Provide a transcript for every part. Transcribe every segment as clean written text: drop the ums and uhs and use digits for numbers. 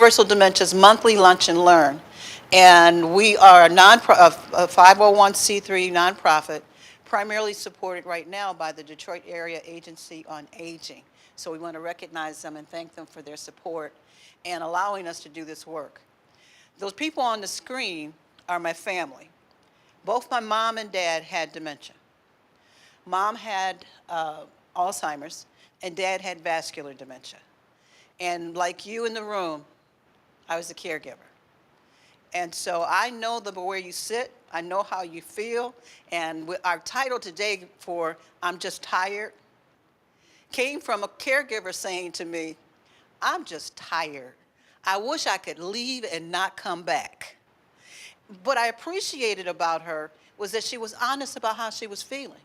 Universal Dementia's monthly Lunch and Learn. And we are a 501c3 nonprofit, primarily supported right now by the Detroit Area Agency on Aging. So we want to recognize them and thank them for their support and allowing us to do this work. Those people on the screen are my family. Both my mom and dad had dementia. Mom had Alzheimer's, and dad had vascular dementia. And like you in the room, I was a caregiver. And so I know where you sit, I know how you feel, and our title today for I'm Just Tired came from a caregiver saying to me, I'm just tired. I wish I could leave and not come back. What I appreciated about her was that she was honest about how she was feeling.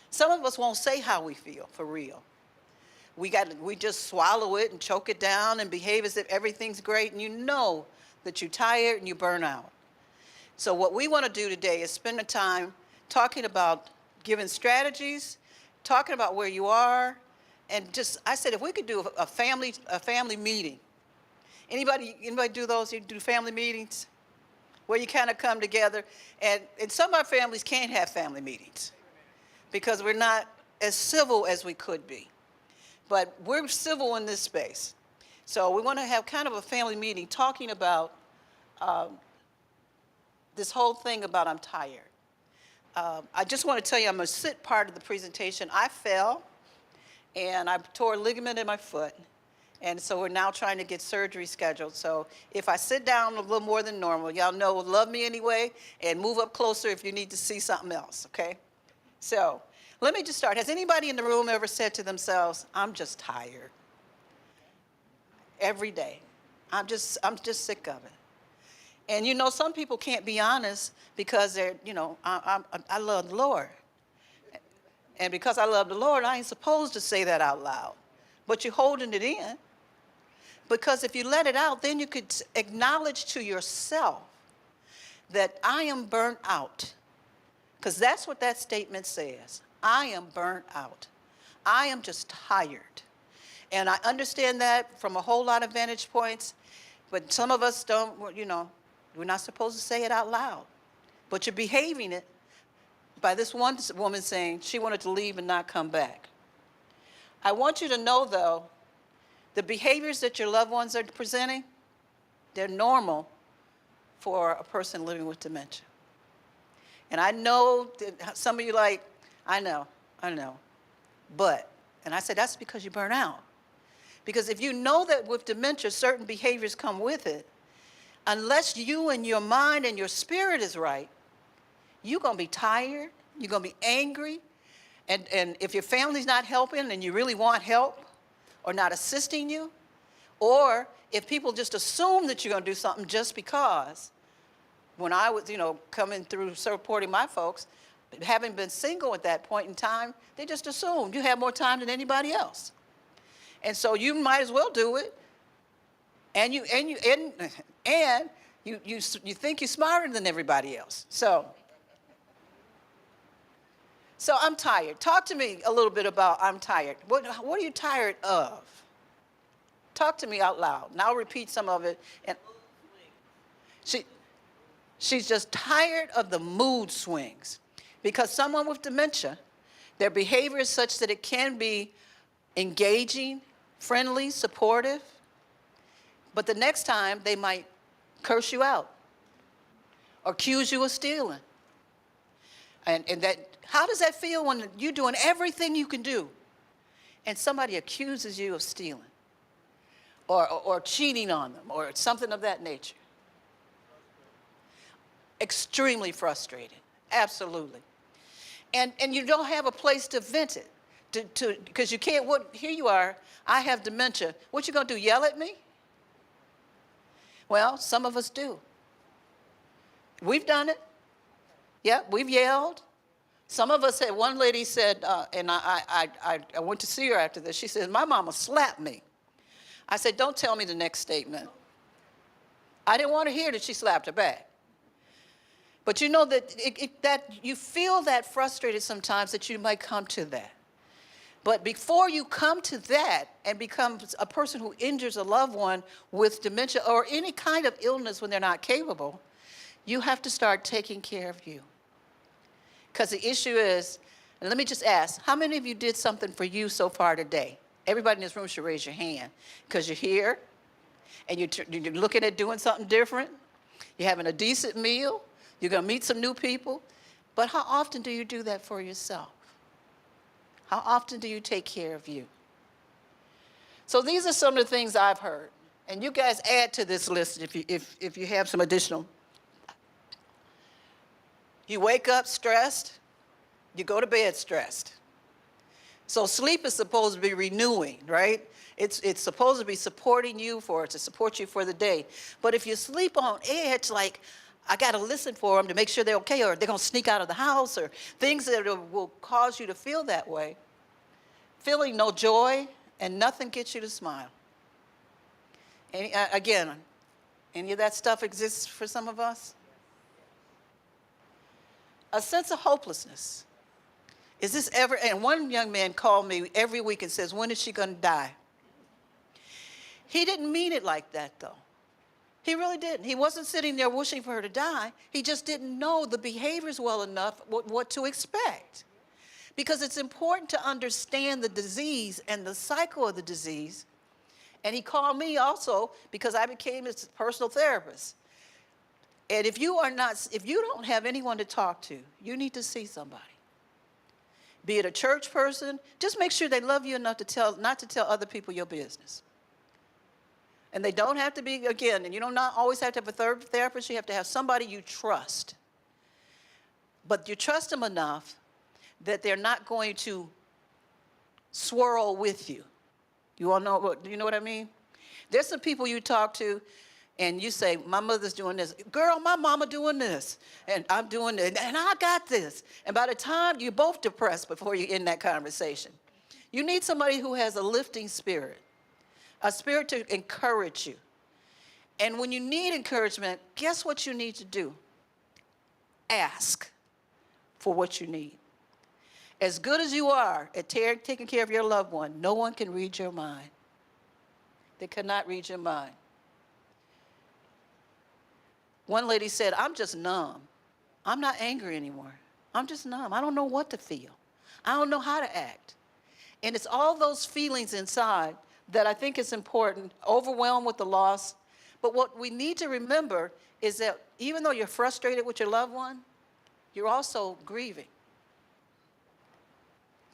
Some of us won't say how we feel, for real. We just swallow it and choke it down and behave as if everything's great, and you know that you're tired and you burn out. So what we want to do today is spend the time talking about giving strategies, talking about where you are, and I said if we could do a family meeting. Anybody do those? You do family meetings? Where you kind of come together, and some of our families can't have family meetings because we're not as civil as we could be. But we're civil in this space. So we want to have kind of a family meeting talking about this whole thing about I'm tired. I just want to tell you I'm going to sit part of the presentation. I fell, and I tore a ligament in my foot. And so we're now trying to get surgery scheduled. So if I sit down a little more than normal, y'all know, love me anyway, and move up closer if you need to see something else, okay? So let me just start. Has anybody in the room ever said to themselves, I'm just tired? Every day. I'm just sick of it. And you know, some people can't be honest because they're, I love the Lord. And because I love the Lord, I ain't supposed to say that out loud. But you're holding it in. Because if you let it out, then you could acknowledge to yourself that I am burnt out. Because that's what that statement says. I am burnt out. I am just tired. And I understand that from a whole lot of vantage points, but some of us don't, we're not supposed to say it out loud. But you're behaving it by this one woman saying she wanted to leave and not come back. I want you to know, though, the behaviors that your loved ones are presenting, they're normal for a person living with dementia. And I know that some of you like, I know. But, and I said, that's because you burn out. Because if you know that with dementia, certain behaviors come with it, unless you and your mind and your spirit is right, you're going to be tired, you're going to be angry, and if your family's not helping and you really want help, or not assisting you, or if people just assume that you're going to do something just because. When I was, coming through supporting my folks, having been single at that point in time, they just assumed you have more time than anybody else. And so you might as well do it. And you think you're smarter than everybody else. So I'm tired. Talk to me a little bit about I'm tired. What are you tired of? Talk to me out loud. And I'll repeat some of it. And she's just tired of the mood swings. Because someone with dementia, their behavior is such that it can be engaging, friendly, supportive. But the next time, they might curse you out or accuse you of stealing. And that, how does that feel when you're doing everything you can do and somebody accuses you of stealing or cheating on them or something of that nature? Extremely frustrated, absolutely. And you don't have a place to vent it, because you can't, here you are, I have dementia. What you gonna do, yell at me? Well, some of us do. We've done it. Yeah, we've yelled. Some of us had, one lady said, and I went to see her after this, she said, my mama slapped me. I said, don't tell me the next statement. I didn't want to hear that she slapped her back. But you know that, that you feel that frustrated sometimes that you might come to that. But before you come to that and become a person who injures a loved one with dementia or any kind of illness when they're not capable, you have to start taking care of you. Because the issue is, and let me just ask, how many of you did something for you so far today? Everybody in this room should raise your hand, because you're here and you're looking at doing something different. You're having a decent meal. You're going to meet some new people. But how often do you do that for yourself? How often do you take care of you? So these are some of the things I've heard. And you guys add to this list if you have some additional. You wake up stressed. You go to bed stressed. So sleep is supposed to be renewing, right? It's supposed to be supporting you to support you for the day. But if you sleep on edge, like, I got to listen for them to make sure they're okay, or they're going to sneak out of the house, or things that will cause you to feel that way, feeling no joy, and nothing gets you to smile. Again, any of that stuff exists for some of us? A sense of hopelessness. Is this ever, and one young man called me every week and says, when is she going to die? He didn't mean it like that, though. He really didn't. He wasn't sitting there wishing for her to die. He just didn't know the behaviors well enough, what to expect. Because it's important to understand the disease and the cycle of the disease. And he called me also because I became his personal therapist. And if you don't have anyone to talk to, you need to see somebody. Be it a church person, just make sure they love you enough not to tell other people your business. And they don't have to be, again, and you don't not always have to have a third therapist. You have to have somebody you trust. But you trust them enough that they're not going to swirl with you. You all know what I mean? There's some people you talk to and you say, my mother's doing this. Girl, my mama doing this. And I'm doing it. And I got this. And by the time you're both depressed before you end that conversation. You need somebody who has a lifting spirit. A spirit to encourage you. And when you need encouragement, guess what you need to do? Ask for what you need. As good as you are at taking care of your loved one, no one can read your mind. They cannot read your mind. One lady said, I'm just numb. I'm not angry anymore. I'm just numb. I don't know what to feel. I don't know how to act. And it's all those feelings inside that I think is important, overwhelmed with the loss. But what we need to remember is that even though you're frustrated with your loved one, you're also grieving.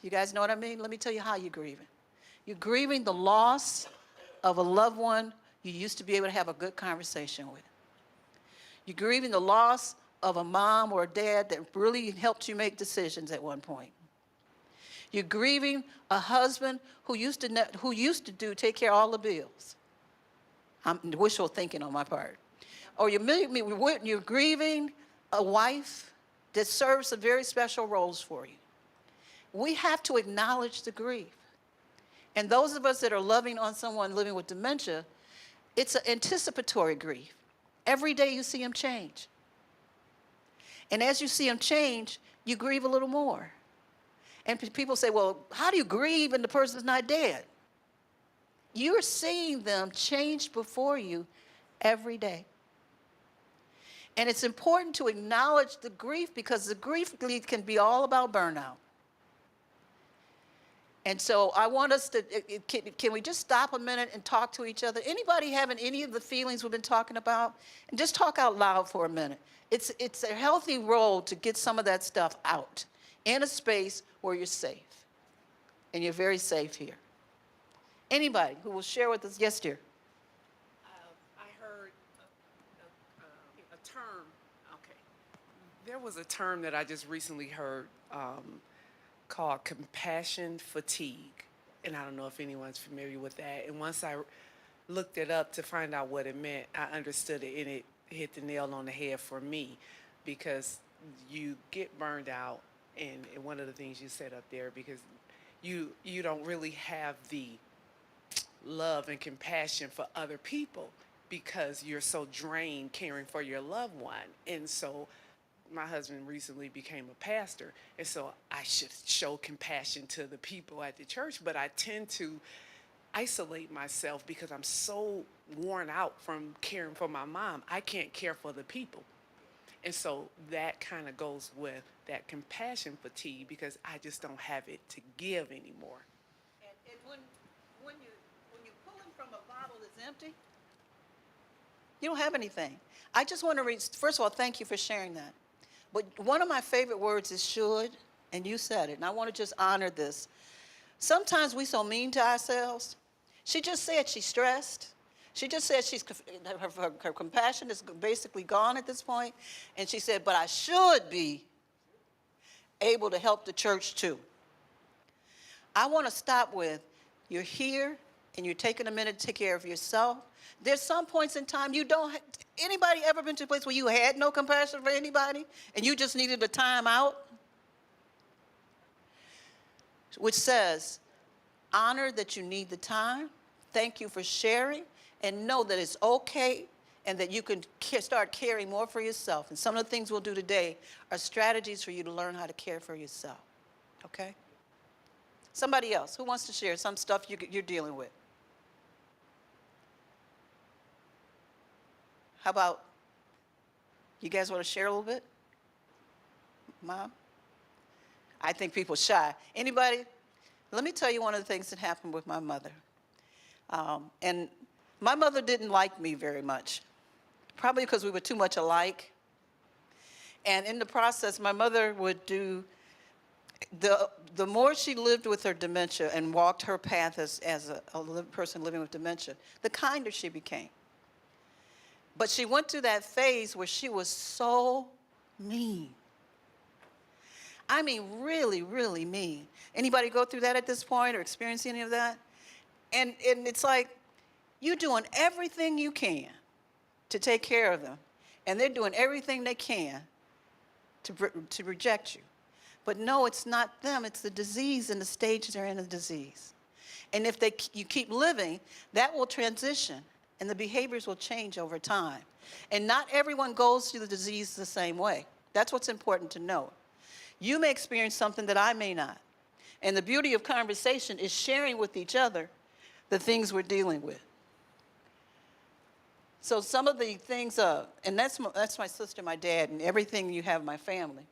You guys know what I mean? Let me tell you how you're grieving. You're grieving the loss of a loved one you used to be able to have a good conversation with. You're grieving the loss of a mom or a dad that really helped you make decisions at one point. You're grieving a husband who used to take care of all the bills. I'm wishful thinking on my part. Or you're grieving a wife that serves some very special roles for you. We have to acknowledge the grief. And those of us that are loving on someone living with dementia, it's an anticipatory grief. Every day you see them change. And as you see them change, you grieve a little more. And people say, well, how do you grieve and the person's not dead? You're seeing them change before you every day. And it's important to acknowledge the grief because the grief can be all about burnout. And so I want us to, can we just stop a minute and talk to each other? Anybody having any of the feelings we've been talking about? And just talk out loud for a minute. It's a healthy role to get some of that stuff out in a space where you're safe. And you're very safe here. Anybody who will share with us? Yes, dear. I heard a term. Okay. There was a term that I just recently heard called compassion fatigue. And I don't know if anyone's familiar with that. And once I looked it up to find out what it meant, I understood it, and it hit the nail on the head for me, because you get burned out, and one of the things you said up there, because you don't really have the love and compassion for other people because you're so drained caring for your loved one. And so my husband recently became a pastor, and so I should show compassion to the people at the church, but I tend to isolate myself because I'm so worn out from caring for my mom. I can't care for the people. And so that kind of goes with that compassion fatigue because I just don't have it to give anymore. And when you pulling from a bottle that's empty, you don't have anything. I just want to read, first of all, thank you for sharing that. But one of my favorite words is should, and you said it, and I want to just honor this. Sometimes we so mean to ourselves. She just said she's stressed. She just said her compassion is basically gone at this point. And she said, but I should be able to help the church too. I want to stop with, you're here and you're taking a minute to take care of yourself. There's some points in time you don't, anybody ever been to a place where you had no compassion for anybody and you just needed a time out? Which says, honor that you need the time. Thank you for sharing, and know that it's okay and that you can start caring more for yourself. And some of the things we'll do today are strategies for you to learn how to care for yourself. Okay? Somebody else, who wants to share some stuff you're dealing with? How about, you guys want to share a little bit? Mom? I think people are shy. Anybody? Let me tell you one of the things that happened with my mother. And my mother didn't like me very much, probably because we were too much alike. And in the process, my mother would do, the more she lived with her dementia and walked her path as a person living with dementia, the kinder she became. But she went through that phase where she was so mean. I mean, really, really mean. Anybody go through that at this point or experience any of that? And it's like, you're doing everything you can to take care of them. And they're doing everything they can to reject you. But no, it's not them, it's the disease and the stage they're in the disease. And if you keep living, that will transition and the behaviors will change over time. And not everyone goes through the disease the same way. That's what's important to know. You may experience something that I may not. And the beauty of conversation is sharing with each other the things we're dealing with. So some of the things, and that's my sister, my dad, and everything you have in my family.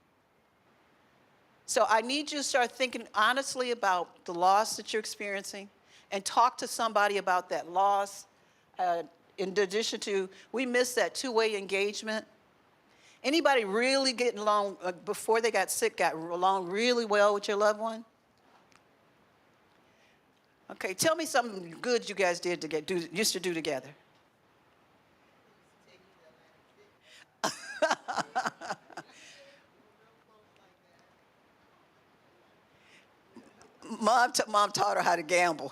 So I need you to start thinking honestly about the loss that you're experiencing and talk to somebody about that loss. In addition to, we miss that two-way engagement. Anybody really getting along, before they got sick, got along really well with your loved one? Okay, tell me something good you guys used to do together. Mom taught her how to gamble.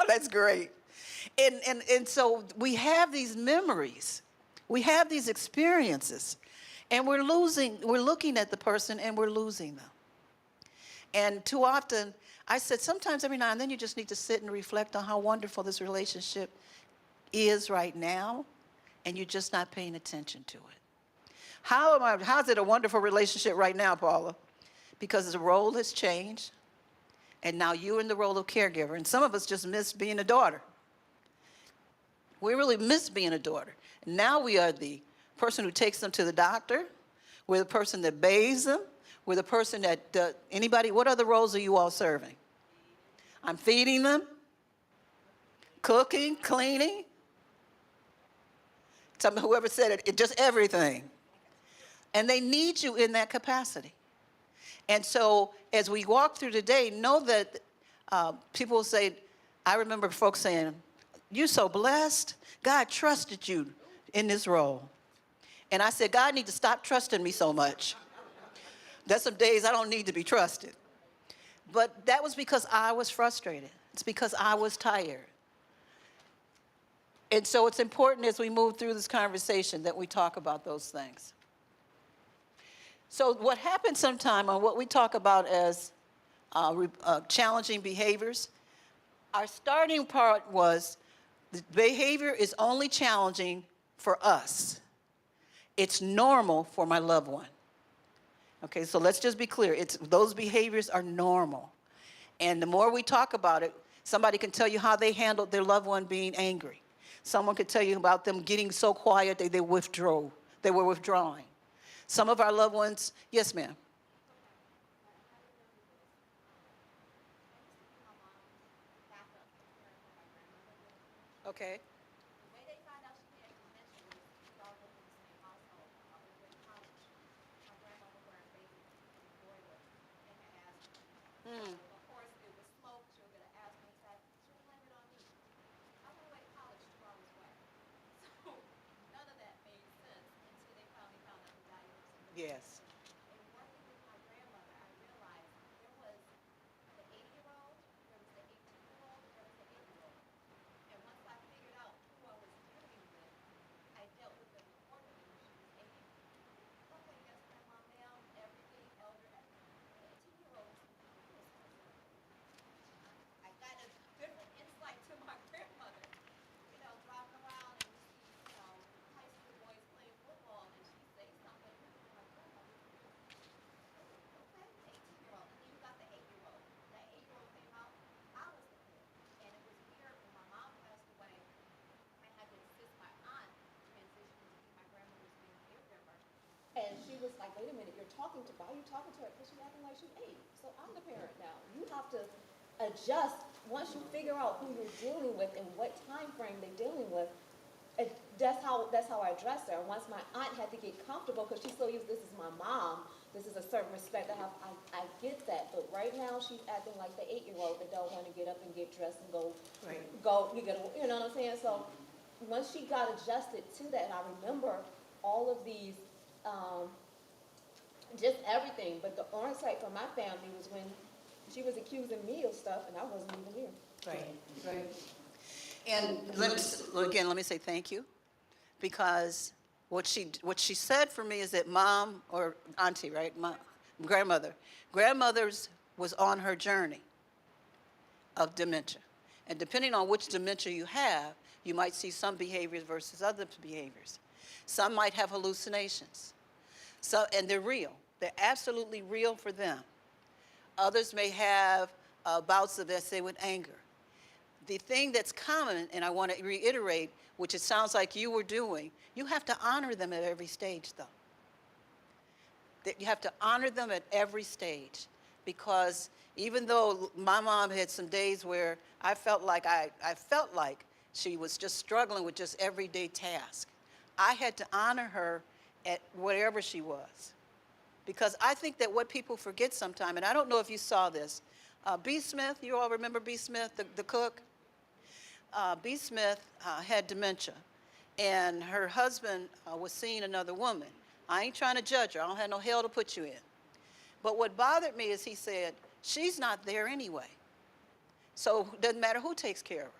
That's great. And so we have these memories. We have these experiences. And we're looking at the person and we're losing them. And too often, I said, sometimes every now and then you just need to sit and reflect on how wonderful this relationship is right now, and you're just not paying attention to it. How's it a wonderful relationship right now, Paula? Because the role has changed, and now you're in the role of caregiver, and some of us just miss being a daughter. We really miss being a daughter. Now we are the person who takes them to the doctor. We're the person that bathes them. We're the person that, anybody, what other roles are you all serving? I'm feeding them, cooking, cleaning. Whoever said it, just everything. And they need you in that capacity. And so as we walk through today, know that people will say, I remember folks saying, you're so blessed. God trusted you in this role. And I said, God needs to stop trusting me so much. There's some days I don't need to be trusted. But that was because I was frustrated. It's because I was tired. And so it's important as we move through this conversation that we talk about those things. So what happens sometime on what we talk about as challenging behaviors, our starting part was the behavior is only challenging for us. It's normal for my loved one. Okay, so let's just be clear. Those behaviors are normal. And the more we talk about it, somebody can tell you how they handled their loved one being angry. Someone could tell you about them getting so quiet they withdrew. They were withdrawing. Some of our loved ones, yes, ma'am. Okay. Mm. Yes. And she was like, wait a minute, why are you talking to her? Because she's acting like she's 8. So I'm the parent now. You have to adjust once you figure out who you're dealing with and what time frame they're dealing with. That's how I addressed her. And once my aunt had to get comfortable because she's so used, this is my mom, this is a certain respect I have. I get that, but right now she's acting like the 8-year-old that don't want to get up and get dressed and go, Right. you know what I'm saying? So once she got adjusted to that, and I remember all of these, just everything. But the onsite for my family was when she was accusing me of stuff, and I wasn't even here. Right. Right. And let me say thank you, because what she said for me is that mom or auntie, right, grandmother's was on her journey of dementia, and depending on which dementia you have, you might see some behaviors versus other behaviors. Some might have hallucinations, and they're real. They're absolutely real for them. Others may have bouts of, let's say, with anger. The thing that's common, and I want to reiterate, which it sounds like you were doing, you have to honor them at every stage, though. That you have to honor them at every stage, because even though my mom had some days where I felt like she was just struggling with just everyday tasks, I had to honor her at whatever she was. Because I think that what people forget sometimes, and I don't know if you saw this, B. Smith, you all remember B. Smith, the cook? B. Smith had dementia, and her husband was seeing another woman. I ain't trying to judge her. I don't have no hell to put you in. But what bothered me is he said, she's not there anyway. So it doesn't matter who takes care of her.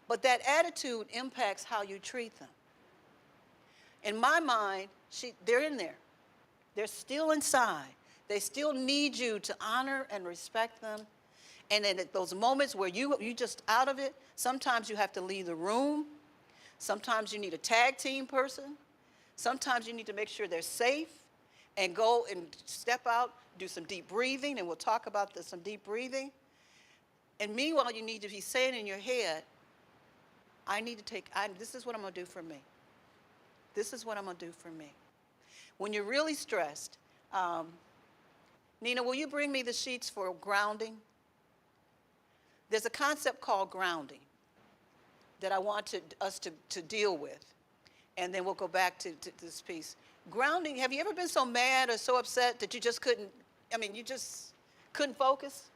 But that attitude impacts how you treat them. In my mind, they're in there. They're still inside. They still need you to honor and respect them. And then at those moments where you just out of it, sometimes you have to leave the room. Sometimes you need a tag team person. Sometimes you need to make sure they're safe and go and step out, do some deep breathing, and we'll talk about some deep breathing. And meanwhile, you need to be saying in your head, this is what I'm going to do for me. This is what I'm going to do for me. When you're really stressed, Nina, will you bring me the sheets for grounding? There's a concept called grounding that I want us to deal with, and then we'll go back to this piece. Grounding, have you ever been so mad or so upset that you just couldn't focus?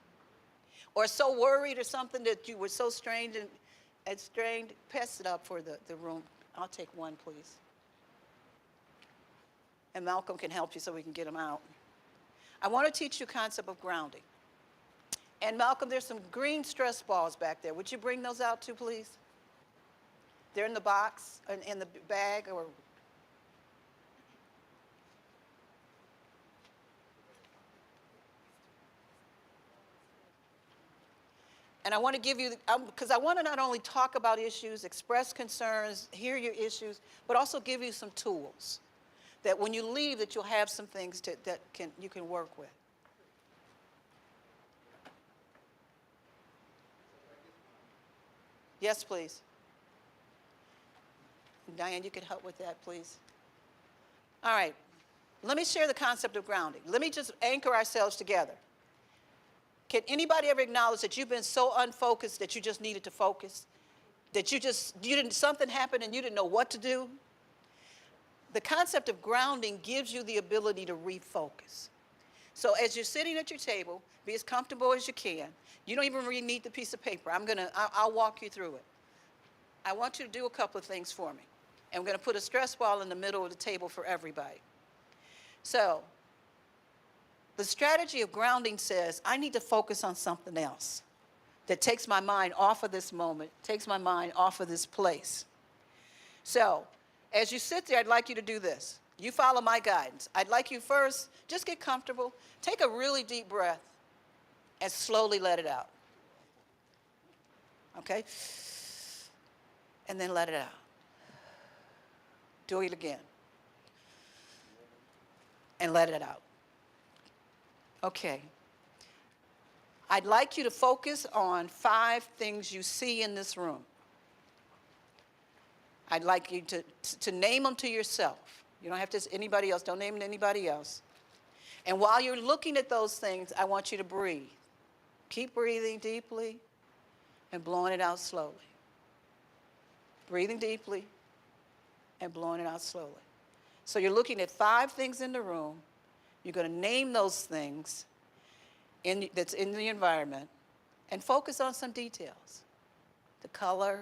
Or so worried or something that you were so strained and strained? Pass it up for the room. I'll take one, please. And Malcolm can help you so we can get them out. I want to teach you a concept of grounding. And Malcolm, there's some green stress balls back there. Would you bring those out too, please? They're in the box, in the bag, or... And I want to give you, because I want to not only talk about issues, express concerns, hear your issues, but also give you some tools. that when you leave that you'll have some things that you can work with. Yes, please. Diane, you can help with that, please. All right. Let me share the concept of grounding. Let me just anchor ourselves together. Can anybody ever acknowledge that you've been so unfocused that you just needed to focus? That something happened and you didn't know what to do? The concept of grounding gives you the ability to refocus. So as you're sitting at your table, be as comfortable as you can. You don't even really need the piece of paper. I'll walk you through it. I want you to do a couple of things for me. And I'm going to put a stress ball in the middle of the table for everybody. So the strategy of grounding says, I need to focus on something else that takes my mind off of this moment, takes my mind off of this place. So as you sit there, I'd like you to do this. You follow my guidance. I'd like you first, just get comfortable, take a really deep breath, and slowly let it out. Okay? And then let it out. Do it again. And let it out. Okay. I'd like you to focus on 5 things you see in this room. I'd like you to name them to yourself. You don't have to, anybody else, don't name it to anybody else. And while you're looking at those things, I want you to breathe. Keep breathing deeply and blowing it out slowly. Breathing deeply and blowing it out slowly. So you're looking at 5 things in the room. You're going to name those things that's in the environment and focus on some details. The color,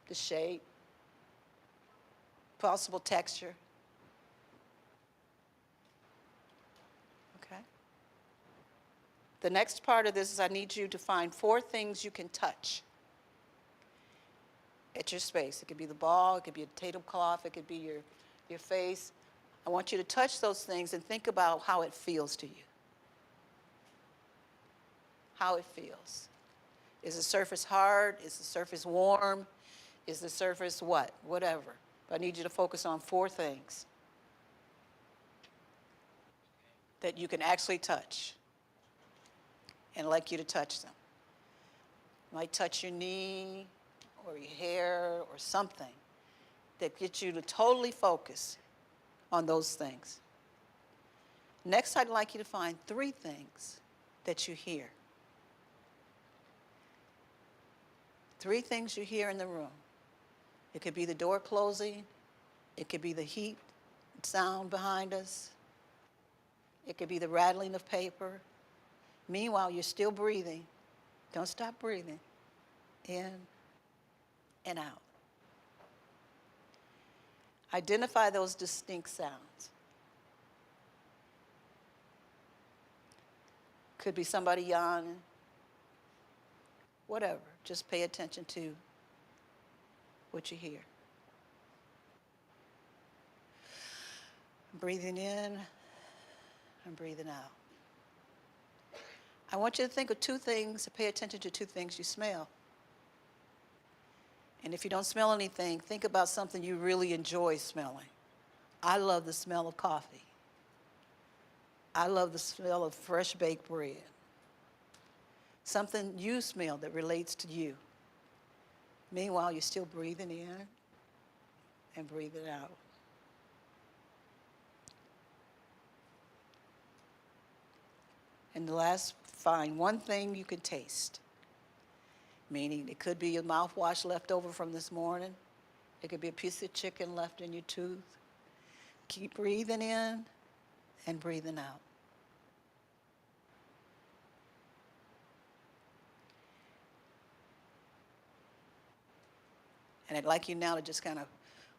the shape, possible texture. Okay? The next part of this is I need you to find 4 things you can touch at your space. It could be the ball, it could be a tablecloth, it could be your face. I want you to touch those things and think about how it feels to you. How it feels. Is the surface hard? Is the surface warm? Is the surface what? Whatever. But I need you to focus on 4 things that you can actually touch. And I'd like you to touch them. You might touch your knee or your hair or something that gets you to totally focus on those things. Next, I'd like you to find 3 things that you hear. 3 things you hear in the room. It could be the door closing. It could be the heat sound behind us. It could be the rattling of paper. Meanwhile, you're still breathing. Don't stop breathing. In and out. Identify those distinct sounds. Could be somebody yawning. Whatever. Just pay attention to what you hear. Breathing in and breathing out. I want you to think of 2 things, pay attention to 2 things you smell. And if you don't smell anything, think about something you really enjoy smelling. I love the smell of coffee. I love the smell of fresh baked bread. Something you smell that relates to you. Meanwhile, you're still breathing in and breathing out. And the last, find 1 thing you can taste. Meaning it could be a mouthwash left over from this morning. It could be a piece of chicken left in your tooth. Keep breathing in and breathing out. And I'd like you now to just kind of,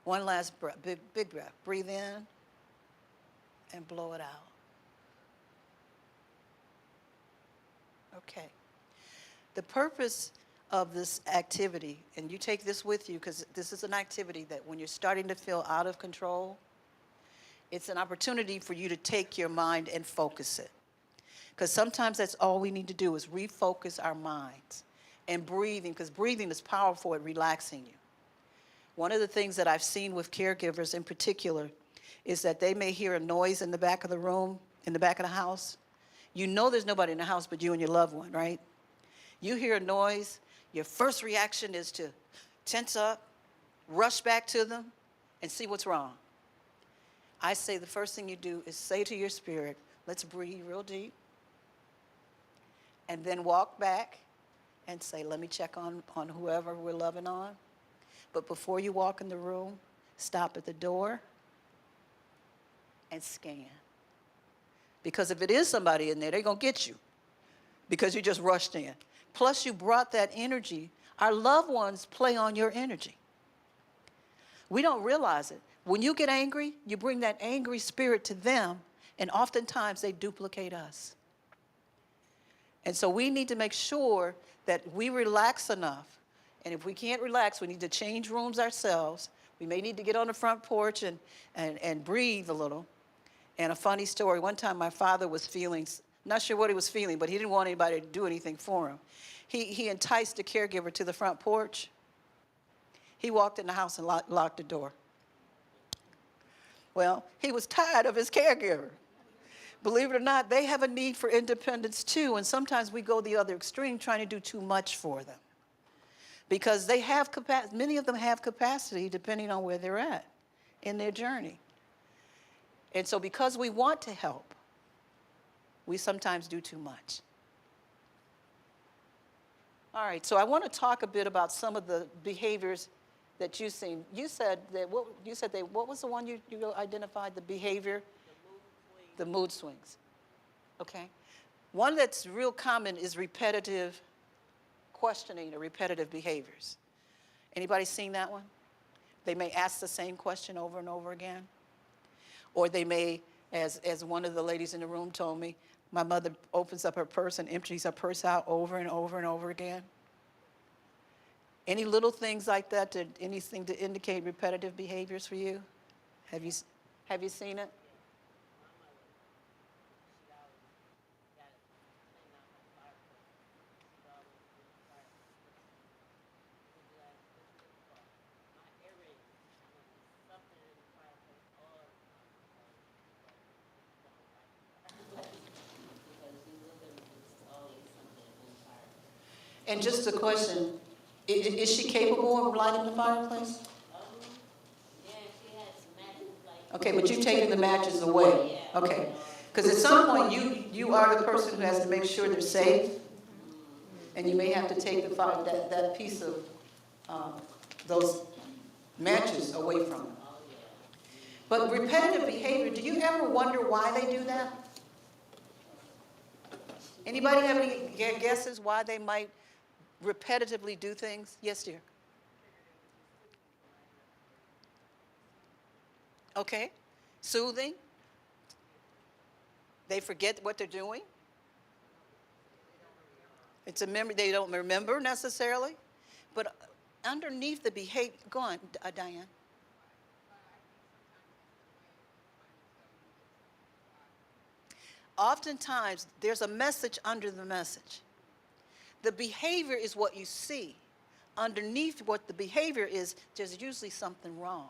1 last breath, big breath. Breathe in and blow it out. Okay. The purpose of this activity, and you take this with you because this is an activity that when you're starting to feel out of control, it's an opportunity for you to take your mind and focus it. Because sometimes that's all we need to do is refocus our minds. And breathing, because breathing is powerful at relaxing you. One of the things that I've seen with caregivers in particular is that they may hear a noise in the back of the room, in the back of the house. You know there's nobody in the house but you and your loved one, right? You hear a noise, your first reaction is to tense up, rush back to them, and see what's wrong. I say the first thing you do is say to your spirit, let's breathe real deep, and then walk back and say, let me check on whoever we're loving on. But before you walk in the room, stop at the door and scan. Because if it is somebody in there, they're going to get you because you just rushed in. Plus, you brought that energy. Our loved ones play on your energy. We don't realize it. When you get angry, you bring that angry spirit to them, and oftentimes they duplicate us. And so we need to make sure that we relax enough. And if we can't relax, we need to change rooms ourselves. We may need to get on the front porch and breathe a little. And a funny story, one time my father was feeling, not sure what he was feeling, but he didn't want anybody to do anything for him. He enticed the caregiver to the front porch. He walked in the house and locked the door. Well, he was tired of his caregiver. Believe it or not, they have a need for independence too, and sometimes we go the other extreme trying to do too much for them. Because they have capacity, many of them have capacity depending on where they're at in their journey. And so because we want to help, we sometimes do too much. All right, so I want to talk a bit about some of the behaviors that you've seen. You said that what was the one you identified, the behavior? The mood swings. Okay. One that's real common is repetitive questioning or repetitive behaviors. Anybody seen that one? They may ask the same question over and over again. Or they may, as one of the ladies in the room told me, my mother opens up her purse and empties her purse out over and over and over again. Any little things like that, anything to indicate repetitive behaviors for you? Have you seen it? And just a question, is she capable of lighting the fireplace? Yeah, she has matches like. Okay, but you've taken the matches away. Okay. Because at some point, you are the person who has to make sure they're safe. And you may have to take that piece of those matches away from them. But repetitive behavior, do you ever wonder why they do that? Anybody have any guesses why they might repetitively do things? Yes, dear. Okay. Soothing. They forget what they're doing. It's a memory they don't remember necessarily. But underneath the behavior, go on, Diane. Oftentimes, there's a message under the message. The behavior is what you see. Underneath what the behavior is, there's usually something wrong.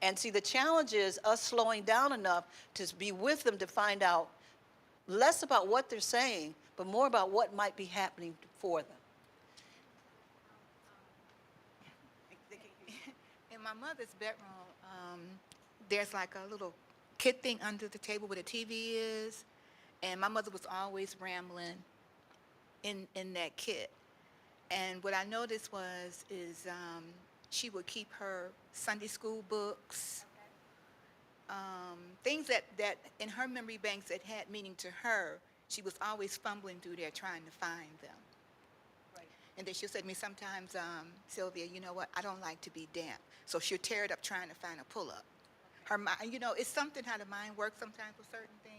And see, the challenge is us slowing down enough to be with them to find out less about what they're saying, but more about what might be happening for them. In my mother's bedroom, there's like a little kid thing under the table where the TV is, and my mother was always rambling in that kit. And what I noticed is she would keep her Sunday school books, things that in her memory banks that had meaning to her. She was always fumbling through there trying to find them. Right. And then she'll say to me sometimes, Sylvia, you know what, I don't like to be damp. So she'll tear it up trying to find a pull-up. Her mind, it's something how the mind works sometimes with certain things.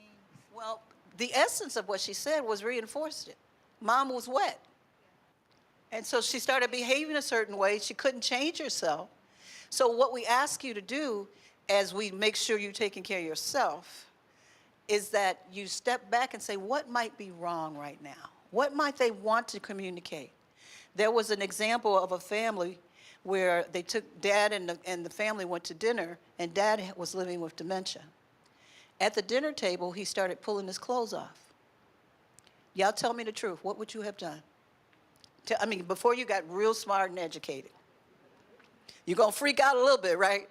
Well, the essence of what she said was reinforced it. Mom was wet. And so she started behaving a certain way. She couldn't change herself. So what we ask you to do as we make sure you're taking care of yourself is that you step back and say, what might be wrong right now? What might they want to communicate? There was an example of a family where they took Dad and the family went to dinner, and Dad was living with dementia. At the dinner table, he started pulling his clothes off. Y'all tell me the truth. What would you have done? I mean, before you got real smart and educated. You're going to freak out a little bit, right?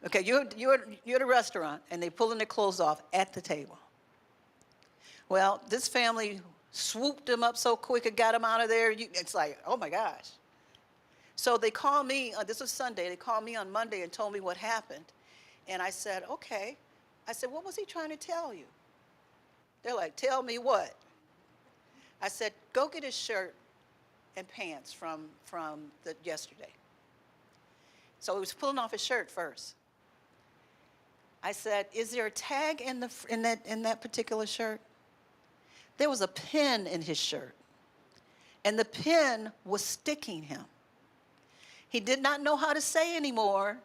Okay, you're at a restaurant, and they pulling their clothes off at the table. Well, this family swooped them up so quick and got them out of there. It's like, oh, my gosh. So they called me, this was Sunday, they called me on Monday and told me what happened. And I said, okay. I said, what was he trying to tell you? They're like, tell me what? I said, go get his shirt and pants from yesterday. So he was pulling off his shirt first. I said, is there a tag in that particular shirt? There was a pin in his shirt, and the pin was sticking him. He did not know how to say anymore.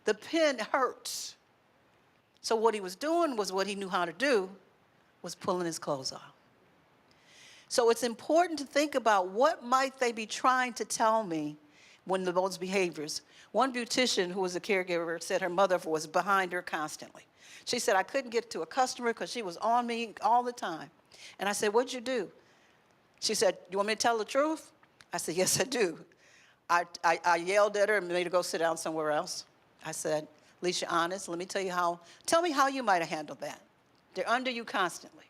The pin hurts. So what he was doing was what he knew how to do, was pulling his clothes off. So it's important to think about what might they be trying to tell me when those behaviors. One beautician who was a caregiver said her mother was behind her constantly. She said, I couldn't get to a customer because she was on me all the time. And I said, what'd you do? She said, you want me to tell the truth? I said, yes, I do. I yelled at her and made her go sit down somewhere else. I said, at least you're honest. Let me tell you tell me how you might have handled that. They're under you constantly.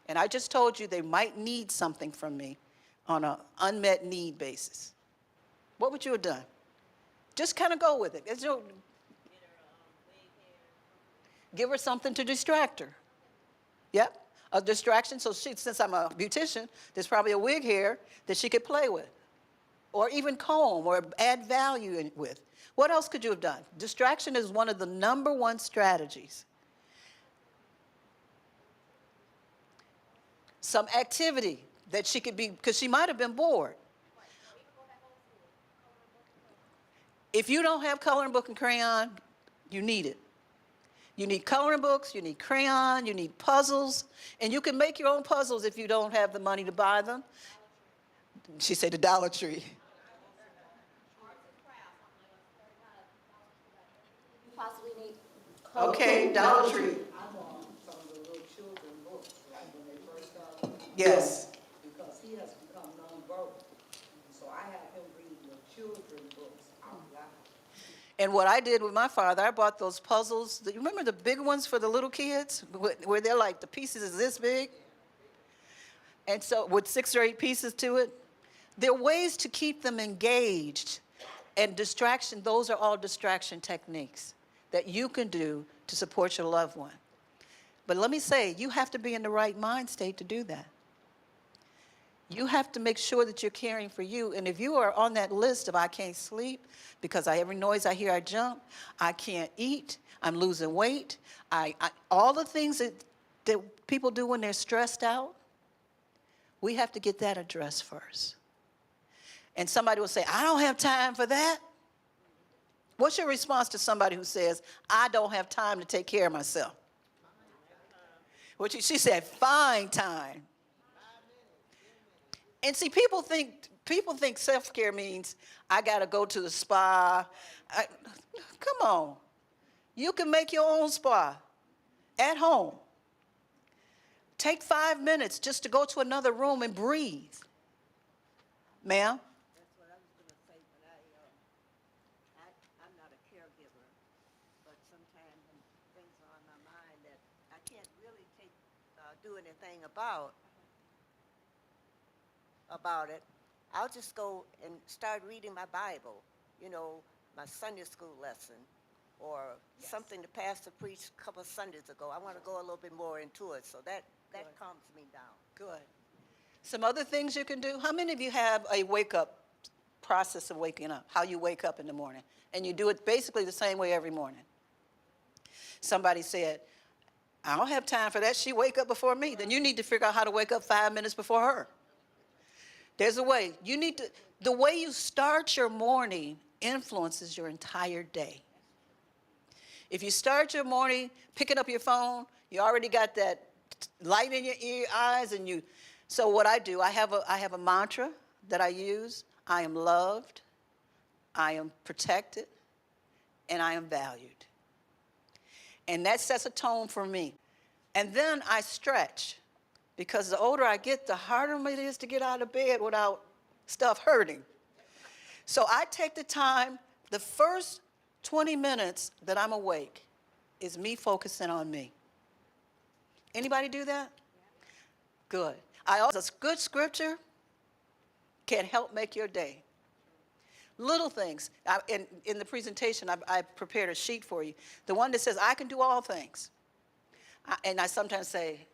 And I just told you they might need something from me on an unmet need basis. What would you have done? Just kind of go with it. Give her something to distract her. Yep, a distraction. So since I'm a beautician, there's probably a wig here that she could play with, or even comb, or add value with. What else could you have done? Distraction is one of the #1 strategies. Some activity that she could be, because she might have been bored. If you don't have coloring book and crayon, you need it. You need coloring books, you need crayon, you need puzzles, and you can make your own puzzles if you don't have the money to buy them. She said the Dollar Tree. You possibly need. Okay, Dollar Tree. I want some of the little children books, like when they first start. Yes. Because he has become nonverbal. So I have him read the children books out loud. And what I did with my father, I bought those puzzles. You remember the big ones for the little kids, where they're like the pieces is this big? And so with 6 or 8 pieces to it, there are ways to keep them engaged. And distraction, those are all distraction techniques that you can do to support your loved one. But let me say, you have to be in the right mind state to do that. You have to make sure that you're caring for you. And if you are on that list of I can't sleep because every noise I hear I jump, I can't eat, I'm losing weight, all the things that people do when they're stressed out, we have to get that addressed first. And somebody will say, I don't have time for that. What's your response to somebody who says, I don't have time to take care of myself? She said, find time. And see, people think self-care means I got to go to the spa. Come on. You can make your own spa at home. Take 5 minutes just to go to another room and breathe. Ma'am? That's what I was going to say, but I'm not a caregiver, but sometimes things are on my mind that I can't really do anything about it. I'll just go and start reading my Bible, my Sunday school lesson, or something the pastor preached a couple of Sundays ago. I want to go a little bit more into it, so that calms me down. Good. Some other things you can do. How many of you have a wake-up process of waking up, how you wake up in the morning? And you do it basically the same way every morning. Somebody said, I don't have time for that. She wake up before me. Then you need to figure out how to wake up 5 minutes before her. There's a way. The way you start your morning influences your entire day. If you start your morning picking up your phone, you already got that light in your eyes, so what I do, I have a mantra that I use. I am loved, I am protected, and I am valued. And that sets a tone for me. And then I stretch, because the older I get, the harder it is to get out of bed without stuff hurting. So I take the time, the first 20 minutes that I'm awake is me focusing on me. Anybody do that? Good. A good scripture can help make your day. Little things. In the presentation, I prepared a sheet for you. The one that says, I can do all things. And I sometimes say,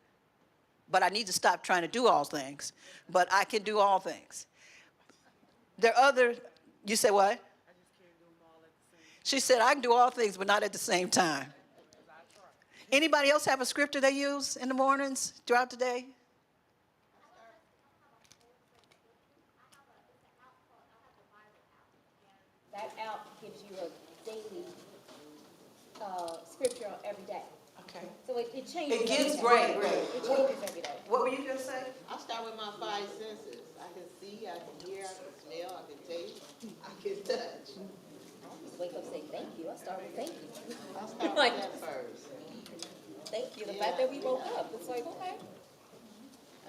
but I need to stop trying to do all things. But I can do all things. There are other, you say what? I just can't do them all at the same time. She said, I can do all things, but not at the same time. Anybody else have a scripture they use in the mornings, throughout the day? That app gives you a daily scripture every day. Okay. So it changes. It gives, every day. great. It changes every day. What were you going to say? I start with my five senses. I can see, I can hear, I can smell, I can taste, I can touch. Just wake up and say thank you. I start with thank you. I start Like, with that first. thank you. The fact that we woke up, it's like, okay.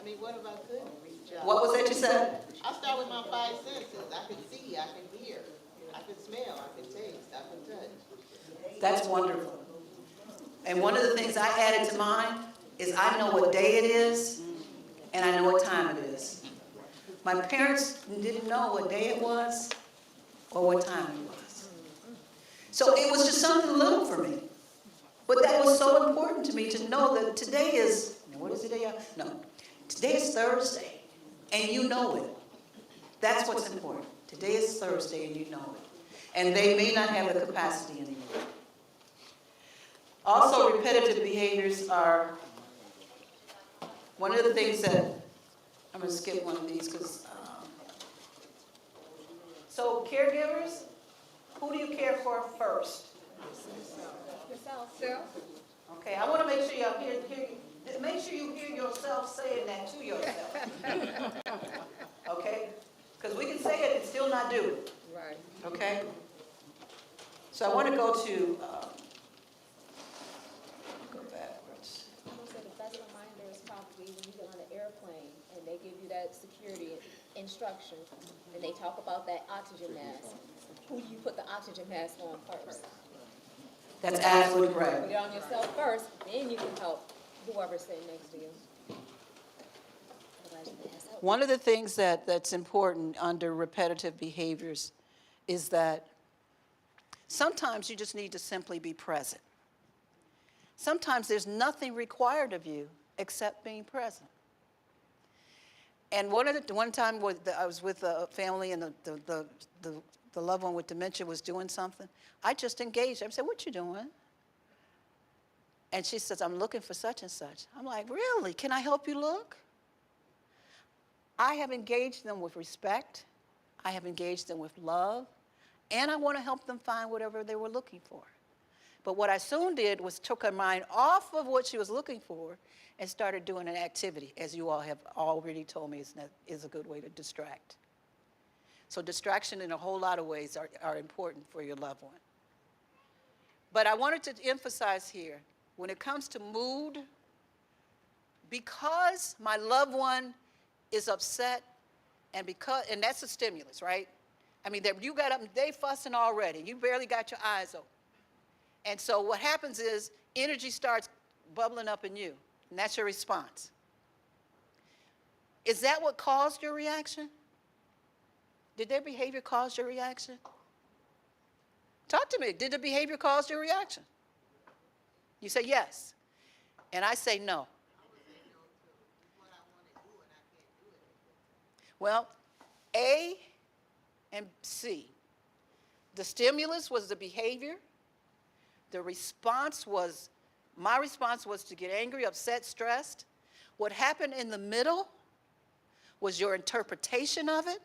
I mean, what if I couldn't reach out? What was that you said? I start with my five senses. I can see, I can hear, I can smell, I can taste, I can touch. That's wonderful. And one of the things I added to mine is I know what day it is, and I know what time it is. My parents didn't know what day it was or what time it was. So it was just something little for me. But that was so important to me to know that today is, what is the day? No, today is Thursday, and you know it. That's what's important. Today is Thursday, and you know it. And they may not have the capacity anymore. Also, repetitive behaviors are one of the things that, I'm going to skip one of these because, so caregivers, who do you care for first? Yourself. Okay, I want to make sure make sure you hear yourself saying that to yourself. Okay? Because we can say it and still not do it. Right. Okay? So I want to go to, go backwards. I'm gonna say the best reminder is probably when you get on an airplane and they give you that security instruction and they talk about that oxygen mask. Who do you put the oxygen mask on first? That's absolutely Put correct. it on yourself first, then you can help whoever's sitting next to you. Otherwise you pass out. One of the things that's important under repetitive behaviors is that sometimes you just need to simply be present. Sometimes there's nothing required of you except being present. And one time I was with a family and the loved one with dementia was doing something. I just engaged her. I said, what you doing? And she says, I'm looking for such and such. I'm like, really? Can I help you look? I have engaged them with respect. I have engaged them with love. And I want to help them find whatever they were looking for. But what I soon did was took her mind off of what she was looking for and started doing an activity, as you all have already told me is a good way to distract. So distraction in a whole lot of ways are important for your loved one. But I wanted to emphasize here, when it comes to mood, because my loved one is upset, and that's a stimulus, right? I mean, you got up, they fussing already. You barely got your eyes open. And so what happens is energy starts bubbling up in you, and that's your response. Is that what caused your reaction? Did their behavior cause your reaction? Talk to me. Did the behavior cause your reaction? You say yes. And I say no. Well, A and C. The stimulus was the behavior. The response was, my response was to get angry, upset, stressed. What happened in the middle was your interpretation of it,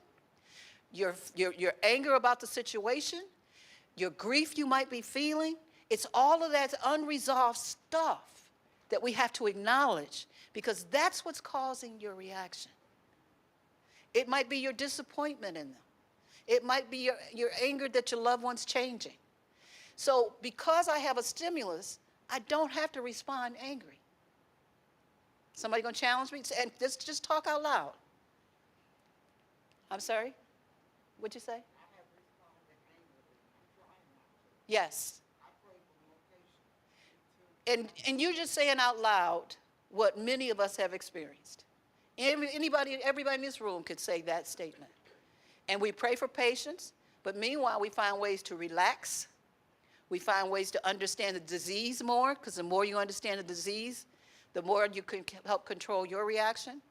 your anger about the situation, your grief you might be feeling. It's all of that unresolved stuff that we have to acknowledge because that's what's causing your reaction. It might be your disappointment in them. It might be your anger that your loved one's changing. So because I have a stimulus, I don't have to respond angry. Somebody gonna challenge me? And just talk out loud. I'm sorry? What'd you say? Yes. And you're just saying out loud what many of us have experienced. Everybody in this room could say that statement. And we pray for patience, but meanwhile, we find ways to relax. We find ways to understand the disease more, because the more you understand the disease, the more you can help control your reaction.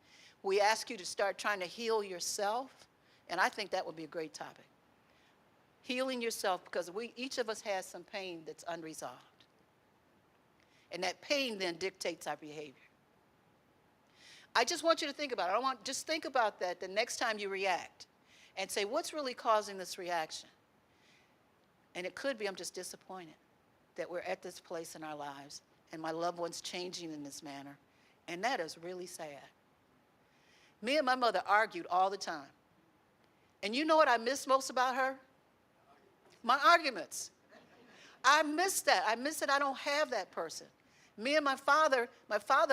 We ask you to start trying to heal yourself, and I think that would be a great topic. Healing yourself, because each of us has some pain that's unresolved. And that pain then dictates our behavior. I just want you to think about it. Just think about that the next time you react and say, what's really causing this reaction? And it could be I'm just disappointed that we're at this place in our lives and my loved one's changing in this manner. And that is really sad. Me and my mother argued all the time. And you know what I miss most about her? My arguments. I miss that. I miss that I don't have that person. Me and my father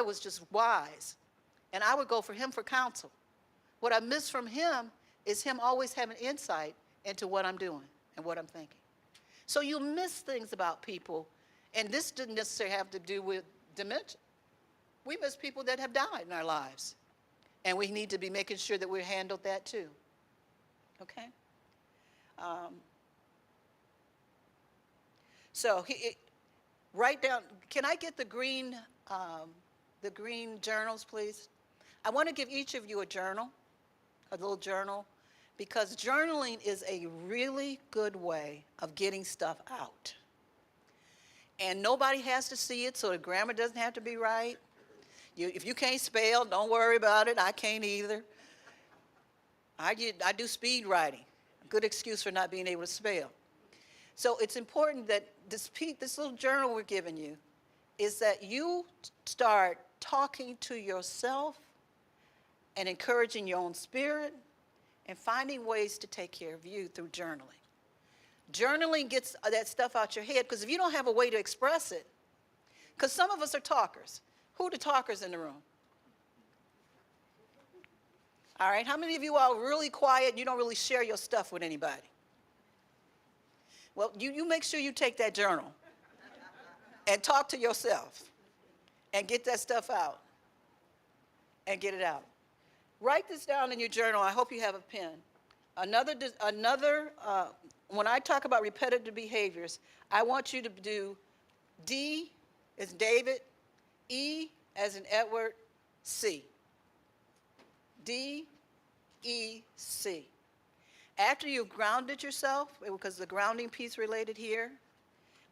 was just wise. And I would go for him for counsel. What I miss from him is him always having insight into what I'm doing and what I'm thinking. So you miss things about people, and this didn't necessarily have to do with dementia. We miss people that have died in our lives, and we need to be making sure that we handled that too. Okay? So write down. Can I get the green journals, please? I want to give each of you a journal, a little journal, because journaling is a really good way of getting stuff out. And nobody has to see it, so the grammar doesn't have to be right. If you can't spell, don't worry about it. I can't either. I do speed writing. A good excuse for not being able to spell. So it's important that this little journal we're giving you is that you start talking to yourself and encouraging your own spirit and finding ways to take care of you through journaling. Journaling gets that stuff out your head, because if you don't have a way to express it, because some of us are talkers. Who are the talkers in the room? All right, how many of you are really quiet and you don't really share your stuff with anybody? Well, you make sure you take that journal and talk to yourself and get that stuff out and get it out. Write this down in your journal. I hope you have a pen. When I talk about repetitive behaviors, I want you to do D as David, E as in Edward, C. D, E, C. After you've grounded yourself, because the grounding piece related here,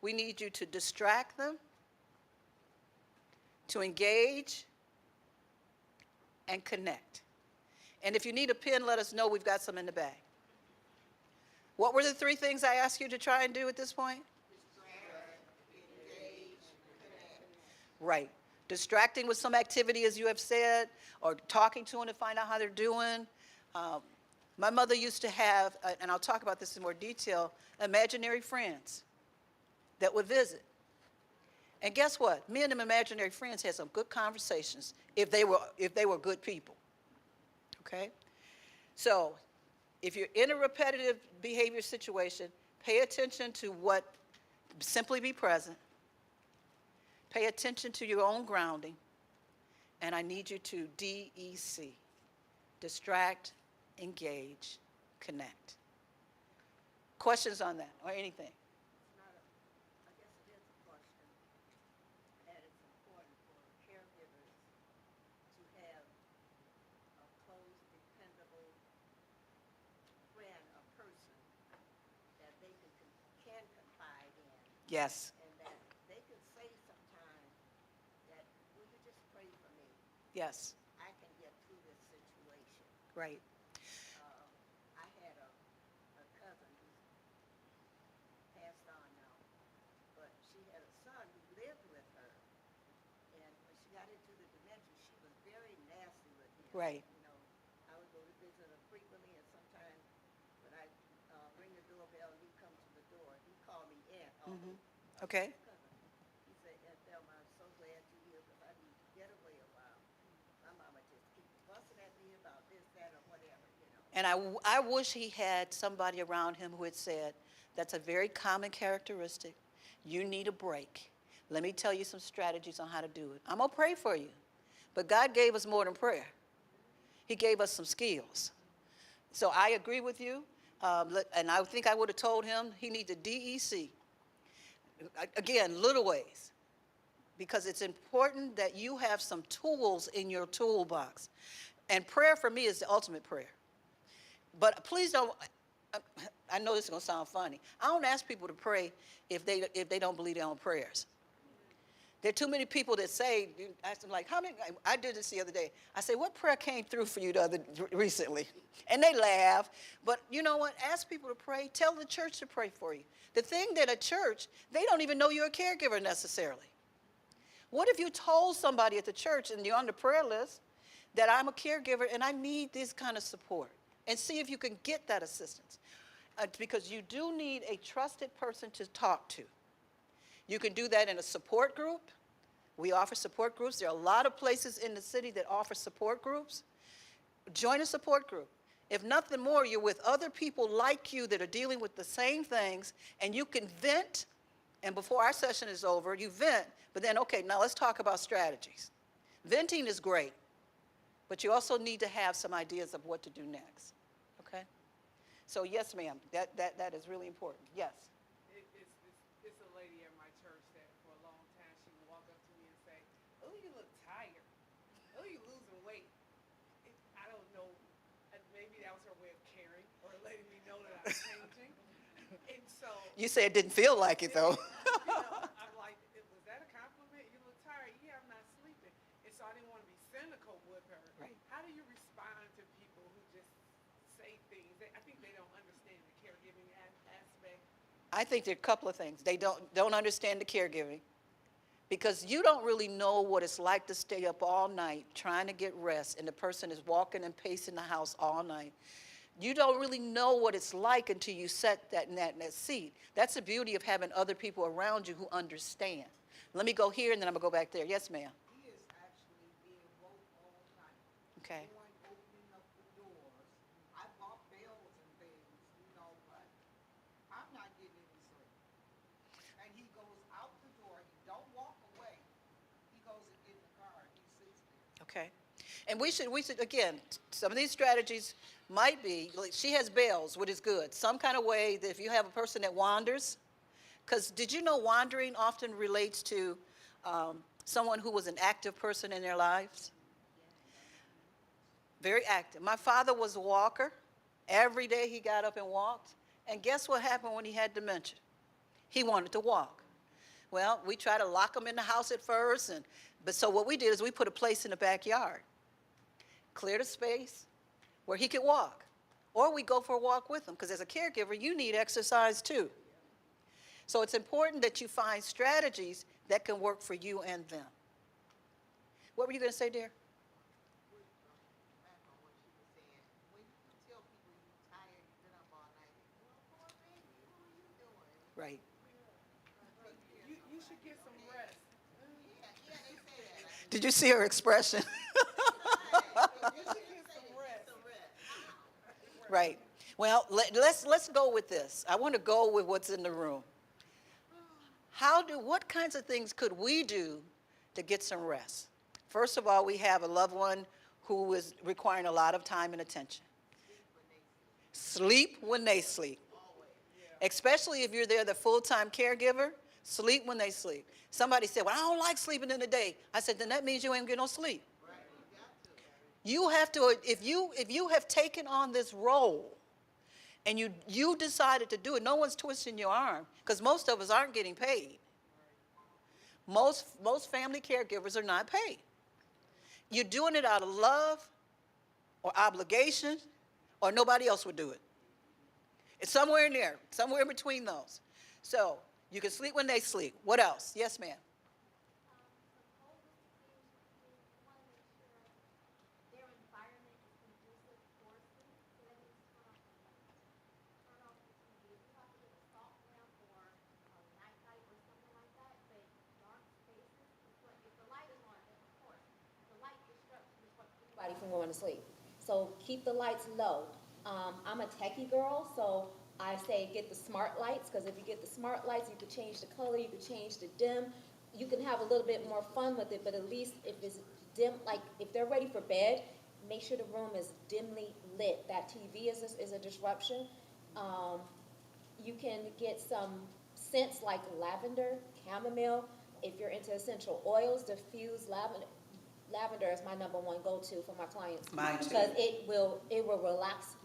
we need you to distract them, to engage, and connect. And if you need a pen, let us know. We've got some in the bag. What were the 3 things I asked you to try and do at this point? Right. Distracting with some activity, as you have said, or talking to them to find out how they're doing. My mother used to have, and I'll talk about this in more detail, imaginary friends that would visit. And guess what? Me and them imaginary friends had some good conversations if they were good people. Okay? So if you're in a repetitive behavior situation, pay attention to simply be present. Pay attention to your own grounding. And I need you to DEC, distract, engage, connect. Questions on that or anything? I guess it is a question that it's important for caregivers to have a close, dependable friend or person that they can confide in. Yes. And that they can say sometimes that, will you just pray for me? Yes. I can get through this situation. Right. I had a cousin who's passed on now, but she had a son who lived with her. And when she got into the dementia, she was very nasty with him. Right. You know, I would go to visit her frequently, and sometimes when I Okay? He said, Thelma, I'm so glad you're here because I need to get away a while. My mama just keeps fussing at me about this, that, or whatever, you know. And I wish he had somebody around him who had said, that's a very common characteristic. You need a break. Let me tell you some strategies on how to do it. I'm going to pray for you. But God gave us more than prayer. He gave us some skills. So I agree with you. And I think I would have told him he needs a DEC. Again, little ways. Because it's important that you have some tools in your toolbox. And prayer for me is the ultimate prayer. But please don't, I know this is going to sound funny. I don't ask people to pray if they don't believe their own prayers. There are too many people that say, you ask them like, how many, I did this the other day. I say, what prayer came through for you recently? And they laugh. But you know what? Ask people to pray. Tell the church to pray for you. The thing that a church, they don't even know you're a caregiver necessarily. What if you told somebody at the church and you're on the prayer list that I'm a caregiver and I need this kind of support? And see if you can get that assistance. Because you do need a trusted person to talk to. You can do that in a support group. We offer support groups. There are a lot of places in the city that offer support groups. Join a support group. If nothing more, you're with other people like you that are dealing with the same things, and you can vent, and before our session is over, you vent, but then, okay, now let's talk about strategies. Venting is great, but you also need to have some ideas of what to do next, okay? So yes, ma'am, that is really important, yes. It's a lady at my church that for a long time she would walk up to me and say, "Oh, you look tired. Oh, you losing weight." I don't know. Maybe that was her way of caring or letting me know that I'm changing. And so You say it didn't feel like it though. I'm like, was that a compliment? You look tired. Yeah, I'm not sleeping. And so I didn't want to be cynical with her. Right. How do you respond to people who just say things? I think they don't understand the caregiving aspect. I think there are a couple of things. They don't understand the caregiving because you don't really know what it's like to stay up all night trying to get rest, and the person is walking and pacing the house all night. You don't really know what it's like until you set that in that seat. That's the beauty of having other people around you who understand. Let me go here and then I'm going to go back there. Yes, ma'am. He is actually being woke all night. Okay. Going, opening up the doors. I bought bells and things, you know, but I'm not getting any sleep. And he goes out the door, he don't walk away. He goes and get in the car and he sits there. Okay. And we should, again, some of these strategies might be, like she has bells, which is good. Some kind of way that if you have a person that wanders, because did you know wandering often relates to someone who was an active person in their lives? Very active. My father was a walker. Every day he got up and walked. And guess what happened when he had dementia? He wanted to walk. Well, we tried to lock him in the house at first, but so what we did is we put a place in the backyard, cleared a space where he could walk. Or we go for a walk with him, because as a caregiver, you need exercise too. So it's important that you find strategies that can work for you and them. What were you going to say, dear? Back on what she was saying, when you tell people you're tired, you've been up all night, well, poor baby, what are you doing? Right. You should get some rest. Yeah, they say that. Did you see her expression? You should get some rest. Right. Well, let's go with this. I want to go with what's in the room. What kinds of things could we do to get some rest? First of all, we have a loved one who is requiring a lot of time and attention. Sleep when they sleep. Especially if you're there, the full-time caregiver, sleep when they sleep. Somebody said, well, I don't like sleeping in the day. I said, then that means you ain't getting no sleep. You have to, if you have taken on this role and you decided to do it, no one's twisting your arm, because most of us aren't getting paid. Most family caregivers are not paid. You're doing it out of love or obligation, or nobody else would do it. It's somewhere in there, somewhere in between those. So you can sleep when they sleep. What else? Yes, ma'am. Their environment is conducive for sleep, so that means turn off the TV. Turn off the TV. If you have to get a salt lamp or a nighttime to sleep. So keep the lights low. I'm a techie girl, so I say get the smart lights, because if you get the smart lights, you can change the color, you can change the dim. You can have a little bit more fun with it, but at least if it's dim, like if they're ready for bed, make sure the room is dimly lit. That TV is a disruption. You can get some scents like lavender, chamomile. If you're into essential oils, diffuse lavender. Lavender is my number one go-to for my clients. Mine too. Because it will relax,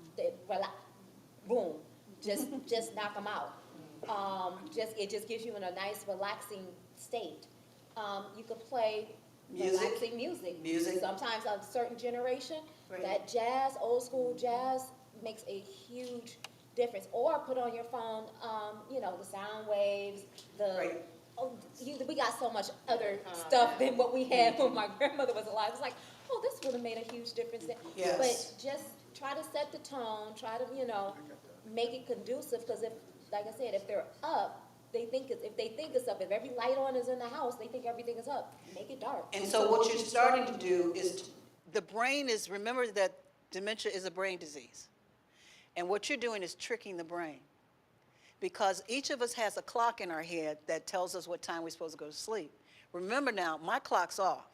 boom, just knock them out. It just gives you in a nice relaxing state. You could play Music. relaxing music. Music. Sometimes a certain generation, Right. that jazz, old school jazz, makes a huge difference. Or put on your phone, the sound waves, Right. we got so much other stuff than what we had when my grandmother was alive. It's like, oh, this would have made a huge difference. Yes. But just try to set the tone, try to, make it conducive, because like I said, if they're up, if they think it's up, if every light on is in the house, they think everything is up. Make it dark. And so what you're starting to do is, the brain is, remember that dementia is a brain disease. And what you're doing is tricking the brain. Because each of us has a clock in our head that tells us what time we're supposed to go to sleep. Remember now, my clock's off.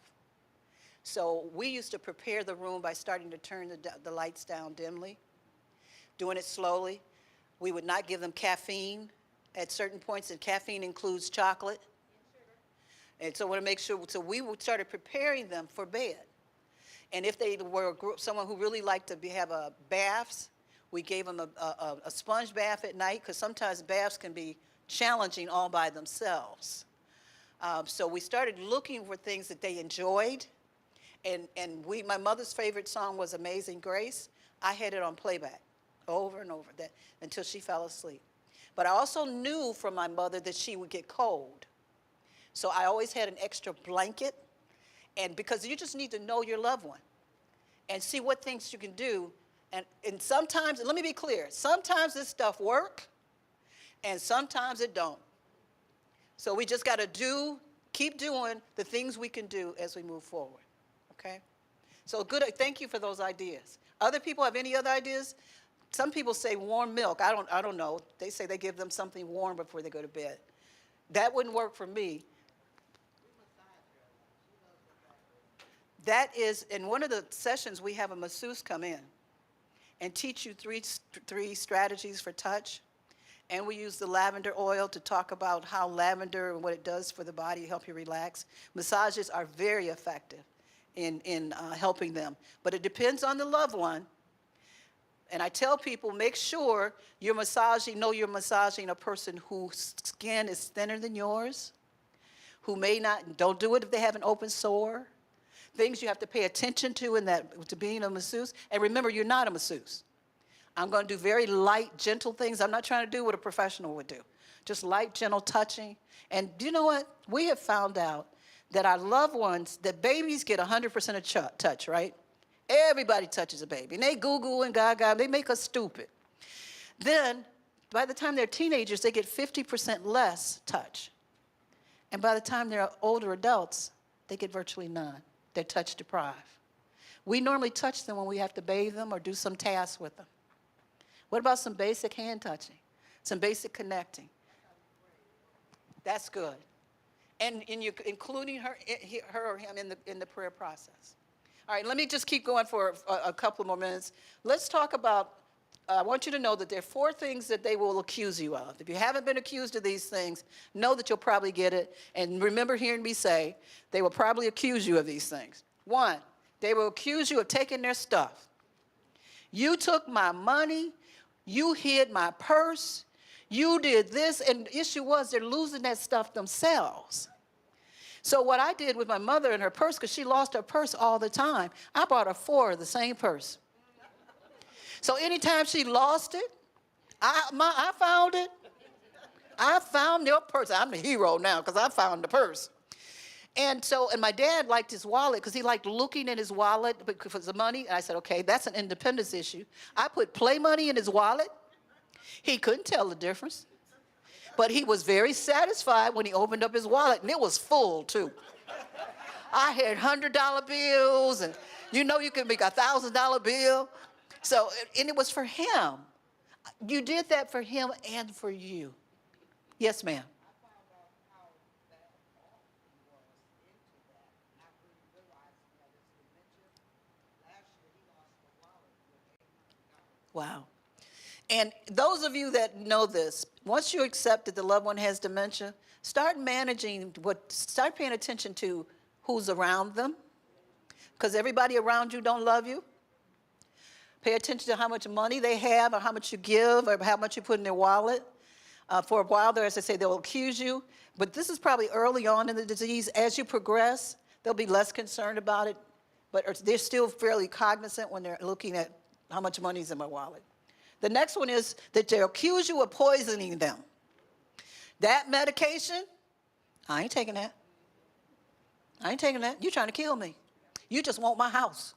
So we used to prepare the room by starting to turn the lights down dimly, doing it slowly. We would not give them caffeine at certain points, and caffeine includes chocolate. And so I want to make sure, so we started preparing them for bed. And if they were someone who really liked to have baths, we gave them a sponge bath at night, because sometimes baths can be challenging all by themselves. So we started looking for things that they enjoyed. And my mother's favorite song was Amazing Grace. I had it on playback over and over until she fell asleep. But I also knew from my mother that she would get cold. So I always had an extra blanket. And because you just need to know your loved one and see what things you can do. And sometimes, let me be clear, sometimes this stuff works and sometimes it don't. So we just got to keep doing the things we can do as we move forward, okay? So good, thank you for those ideas. Other people have any other ideas? Some people say warm milk. I don't know. They say they give them something warm before they go to bed. That wouldn't work for me. That is, in one of the sessions, we have a masseuse come in and teach you three strategies for touch. And we use the lavender oil to talk about how lavender and what it does for the body, help you relax. Massages are very effective in helping them. But it depends on the loved one. And I tell people, make sure you're massaging a person whose skin is thinner than yours, who may not, don't do it if they have an open sore. Things you have to pay attention to to being a masseuse. And remember, you're not a masseuse. I'm going to do very light, gentle things. I'm not trying to do what a professional would do. Just light, gentle touching. And do you know what? We have found out that our loved ones, that babies get 100% of touch, right? Everybody touches a baby. And they goo-goo and gaga. They make us stupid. Then, by the time they're teenagers, they get 50% less touch. And by the time they're older adults, they get virtually none. They're touch deprived. We normally touch them when we have to bathe them or do some tasks with them. What about some basic hand touching? Some basic connecting? That's good. And you're including her or him in the prayer process. All right, let me just keep going for a couple more minutes. Let's talk about, I want you to know that there are 4 things that they will accuse you of. If you haven't been accused of these things, know that you'll probably get it. And remember hearing me say, they will probably accuse you of these things. 1, they will accuse you of taking their stuff. You took my money, you hid my purse, you did this, and the issue was they're losing that stuff themselves. So what I did with my mother and her purse, because she lost her purse all the time, I bought her 4 of the same purse. So anytime she lost it, I found it. I found your purse. I'm the hero now because I found the purse. And my dad liked his wallet because he liked looking in his wallet because of the money. And I said, okay, that's an independence issue. I put play money in his wallet. He couldn't tell the difference. But he was very satisfied when he opened up his wallet, and it was full, too. I had $100 bills, and you know you could make $1,000 bill. So, and it was for him. You did that for him and for you. Yes, ma'am. I found out how bad off he was into that, not really realizing that it's dementia. Last year, he lost a wallet with $800. Wow. And those of you that know this, once you accept that the loved one has dementia, start start paying attention to who's around them, because everybody around you don't love you. Pay attention to how much money they have, or how much you give, or how much you put in their wallet. For a while there, as I say, they'll accuse you. But this is probably early on in the disease. As you progress, they'll be less concerned about it. But they're still fairly cognizant when they're looking at how much money's in my wallet. The next one is that they'll accuse you of poisoning them. That medication, I ain't taking that. I ain't taking that. You're trying to kill me. You just want my house.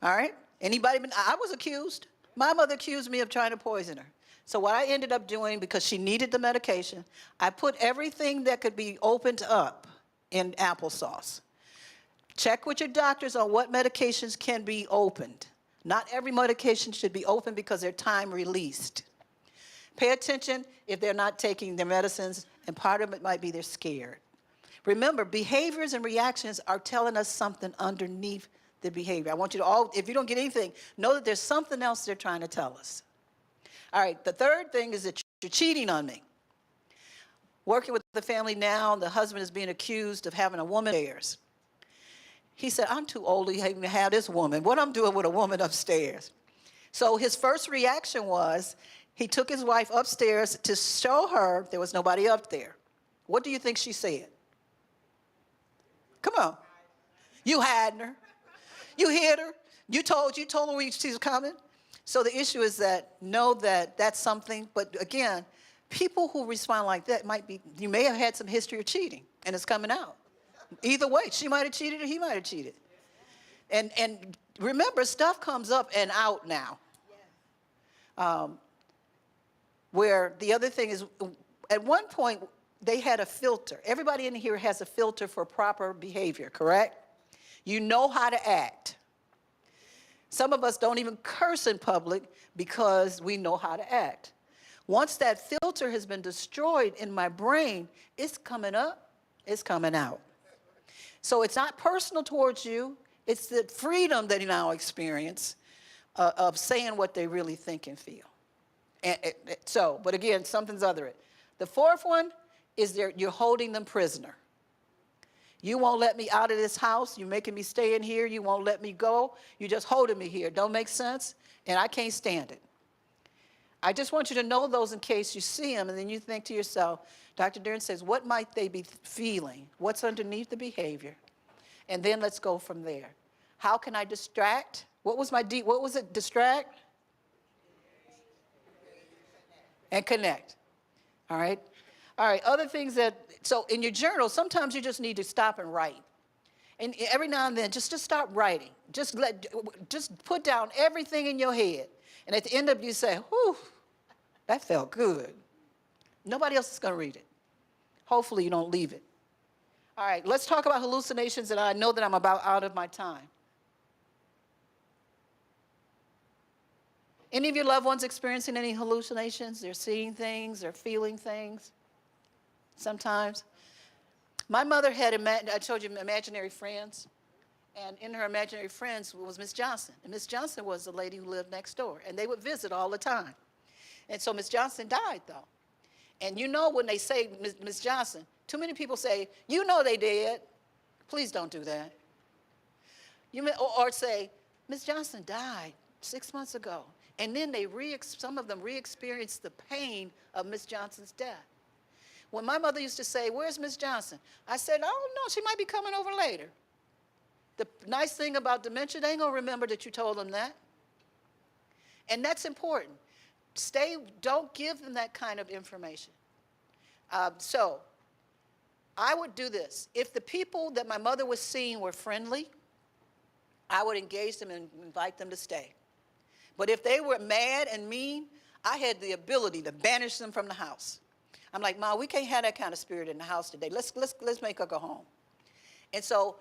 All right? I was accused. My mother accused me of trying to poison her. So what I ended up doing, because she needed the medication, I put everything that could be opened up in applesauce. Check with your doctors on what medications can be opened. Not every medication should be opened because they're time released. Pay attention if they're not taking their medicines, and part of it might be they're scared. Remember, behaviors and reactions are telling us something underneath the behavior. I want you to all, if you don't get anything, know that there's something else they're trying to tell us. All right, the third thing is that you're cheating on me. Working with the family now, the husband is being accused of having a woman upstairs. He said, I'm too old to even have this woman. What I'm doing with a woman upstairs? So his first reaction was, he took his wife upstairs to show her there was nobody up there. What do you think she said? Come on. You hiding her. You hid her. You told her when she was coming. So the issue is that, know that that's something. But again, people who respond like that you may have had some history of cheating, and it's coming out. Either way, she might have cheated or he might have cheated. And remember, stuff comes up and out now. Where the other thing is, at one point, they had a filter. Everybody in here has a filter for proper behavior, correct? You know how to act. Some of us don't even curse in public because we know how to act. Once that filter has been destroyed in my brain, it's coming up, it's coming out. So it's not personal towards you. It's the freedom that you now experience of saying what they really think and feel. But again, something's other it. The fourth one is you're holding them prisoner. You won't let me out of this house. You're making me stay in here. You won't let me go. You're just holding me here. Don't make sense, and I can't stand it. I just want you to know those in case you see them, and then you think to yourself, Dr. Duren says, what might they be feeling? What's underneath the behavior? And then let's go from there. How can I distract? What was it? Distract? And connect. All right? All right, other things so in your journal, sometimes you just need to stop and write. And every now and then, just stop writing. Just put down everything in your head. And at the end of it, you say, whew, that felt good. Nobody else is going to read it. Hopefully you don't leave it. All right, let's talk about hallucinations, and I know that I'm about out of my time. Any of your loved ones experiencing any hallucinations? They're seeing things, they're feeling things sometimes. My mother had, I told you, imaginary friends. And in her imaginary friends was Miss Johnson. And Miss Johnson was the lady who lived next door. And they would visit all the time. And so Miss Johnson died, though. And you know when they say Miss Johnson, too many people say, you know they did. Please don't do that. Or say, Miss Johnson died 6 months ago. And then some of them re-experienced the pain of Miss Johnson's death. When my mother used to say, where's Miss Johnson? I said, oh, no, she might be coming over later. The nice thing about dementia, they ain't gonna remember that you told them that. And that's important. Don't give them that kind of information. So I would do this. If the people that my mother was seeing were friendly, I would engage them and invite them to stay. But if they were mad and mean, I had the ability to banish them from the house. I'm like, Ma, we can't have that kind of spirit in the house today. Let's make her go home. And so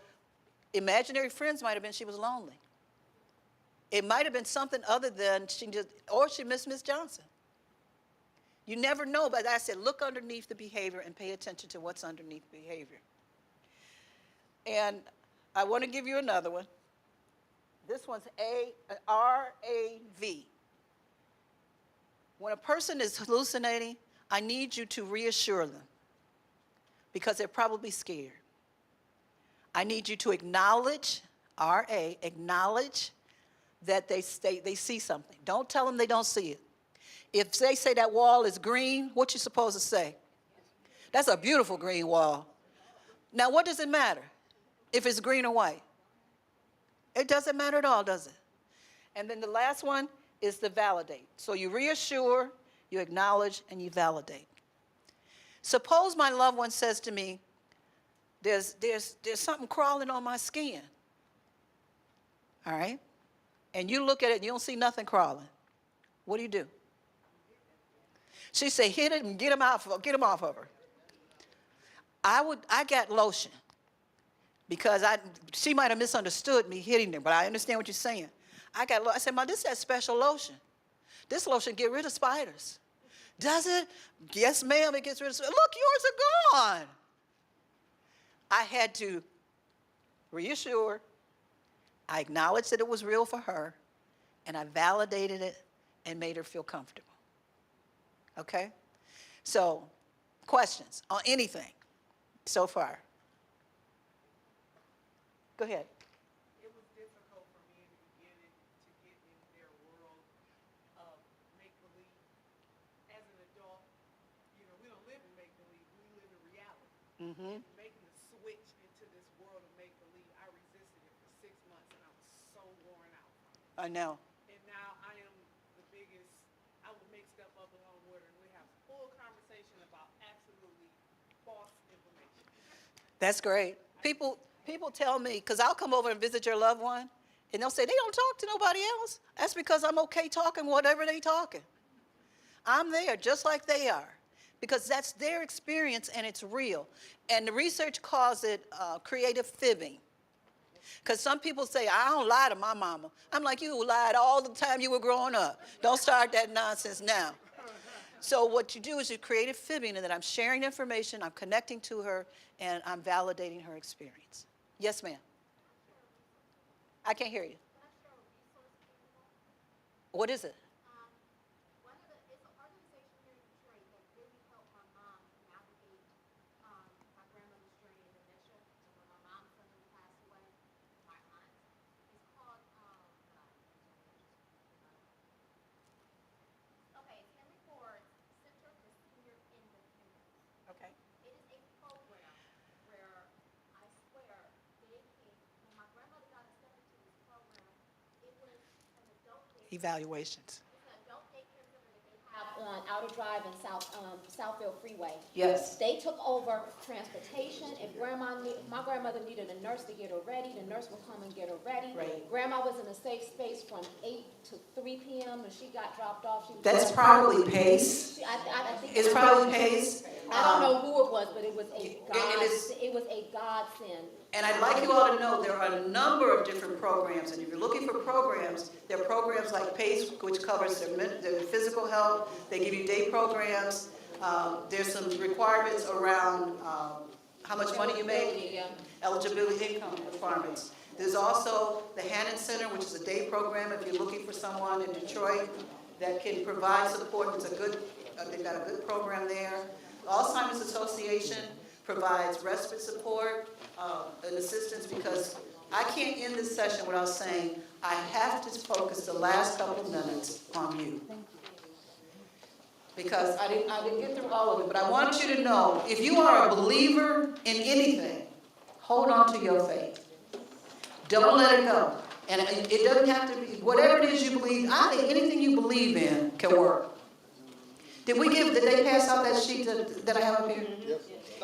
imaginary friends might have been she was lonely. It might have been something other than or she missed Miss Johnson. You never know, but I said, look underneath the behavior and pay attention to what's underneath behavior. And I want to give you another one. This one's RAV. When a person is hallucinating, I need you to reassure them because they're probably scared. I need you to acknowledge, acknowledge that they see something. Don't tell them they don't see it. If they say that wall is green, what you supposed to say? That's a beautiful green wall. Now, what does it matter if it's green or white? It doesn't matter at all, does it? And then the last one is to validate. So you reassure, you acknowledge, and you validate. Suppose my loved one says to me, there's something crawling on my skin. All right? And you look at it and you don't see nothing crawling. What do? She said, hit it and get him off of her. I got lotion because she might have misunderstood me hitting her, but I understand what you're saying. I said, Ma, this is that special lotion. This lotion get rid of spiders. Does it? Yes, ma'am, it gets rid of spiders. Look, yours are gone. I had to reassure. I acknowledged that it was real for her, and I validated it and made her feel comfortable. Okay? So, questions on anything so far? Go ahead. It was difficult for me in the beginning to get in their world of make-believe. As an adult, we don't live in make-believe, we live in reality. Mm-hmm. And making the switch into this world of make-believe, I resisted it for 6 months, and I was so worn out from it. I know. And now I am the biggest, I would make stuff up along with her, and we have full conversation about absolutely false information. That's great. People tell me, because I'll come over and visit your loved one, and they'll say, they don't talk to nobody else. That's because I'm okay talking whatever they talking. I'm there just like they are, because that's their experience and it's real. And the research calls it creative fibbing. Because some people say, I don't lie to my mama. I'm like, you lied all the time you were growing up. Don't start that nonsense now. So what you do is you're creative fibbing, and that I'm sharing information, I'm connecting to her, and I'm validating her experience. Yes, ma'am. I can't hear you. What is it? One of the, it's an organization here in Detroit that really helped my mom navigate my grandmother's journey in dementia. When my mom suddenly passed away, my aunt. It's called, okay, it's Henry Ford's Center for Senior Independence. Okay. It is a program where I swear they came, when my grandmother got accepted to this program, it was an adult day. Evaluations. Adult daycare center that they have on Outer Drive and Southfield Freeway. Yes. They took over transportation. If my grandmother needed a nurse to get her ready, the nurse would come and get her ready. Right. Grandma was in a safe space from 8 to 3 p.m. When she got dropped off. She was That's probably PACE. I think It's probably PACE. I don't know who it was, but it was it is- a godsend. And I'd like you all to know there are a number of different programs, and if you're looking for programs, there are programs like PACE, which covers their physical health. They give you day programs. There's some requirements around how much money you make, Yeah. eligibility income requirements. There's also the Hannon Center, which is a day program if you're looking for someone in Detroit that can provide support. It's a good, they've got a good program there. Alzheimer's Association provides respite support and assistance, because I can't end this session without saying I have to focus the last couple of minutes on you. Because I didn't get through all of it, but I want you to know, if you are a believer in anything, hold on to your faith. Don't let it go. And it doesn't have to be, whatever it is you believe, I think anything you believe in can work. Did they pass out that sheet that I have up here?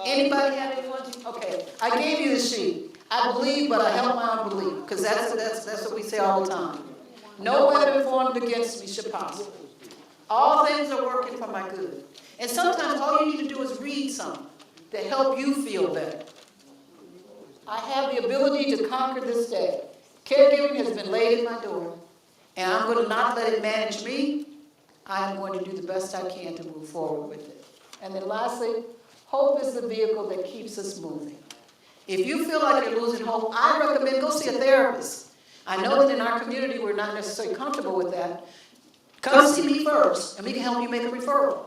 Anybody have anyone? Okay, I gave you the sheet. I believe, but I help my unbelief, because that's what we say all the time. No weapon formed against me should prosper. All things are working for my good. And sometimes all you need to do is read something to help you feel better. I have the ability to conquer this day. Caregiving has been laid at my door, and I'm going to not let it manage me. I'm going to do the best I can to move forward with it. And then lastly, hope is the vehicle that keeps us moving. If you feel like you're losing hope, I recommend go see a therapist. I know that in our community we're not necessarily comfortable with that. Come see me first, and we can help you make a referral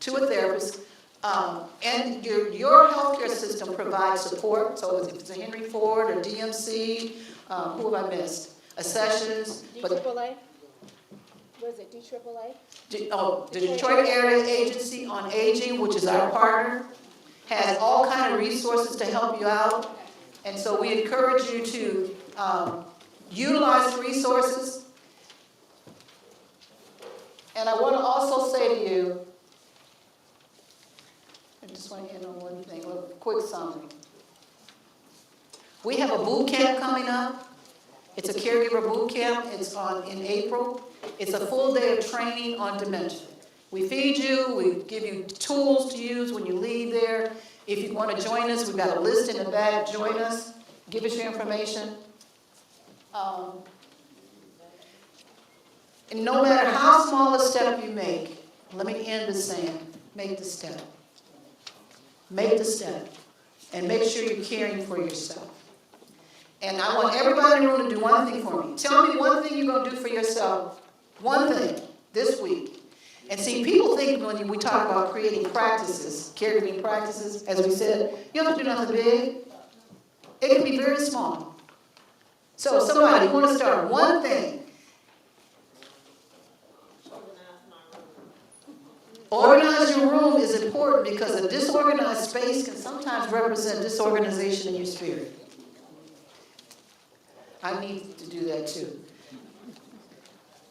to a therapist. And your healthcare system provides support, so if it's a Henry Ford or DMC, who have I missed? Accessions, but DAAA? Was it DAAA? the Detroit Area Agency on Aging, which is our partner, has all kind of resources to help you out. And so we encourage you to utilize the resources. And I want to also say to you, I just want to end on one thing, a quick summary. We have a boot camp coming up. It's a caregiver boot camp. It's in April. It's a full day of training on dementia. We feed you, we give you tools to use when you leave there. If you want to join us, we've got a list in the back. Join us. Give us your information. And no matter how small a step you make, let me end this saying, make the step. Make the step. And make sure you're caring for yourself. And I want everybody in the room to do one thing for me. Tell me one thing you're going to do for yourself. One thing this week. And see, people think when we talk about creating practices, caregiving practices, as we said, you don't have to do nothing big. It can be very small. So somebody, you want to start one thing. Organize your room is important because a disorganized space can sometimes represent disorganization in your spirit. I need to do that too.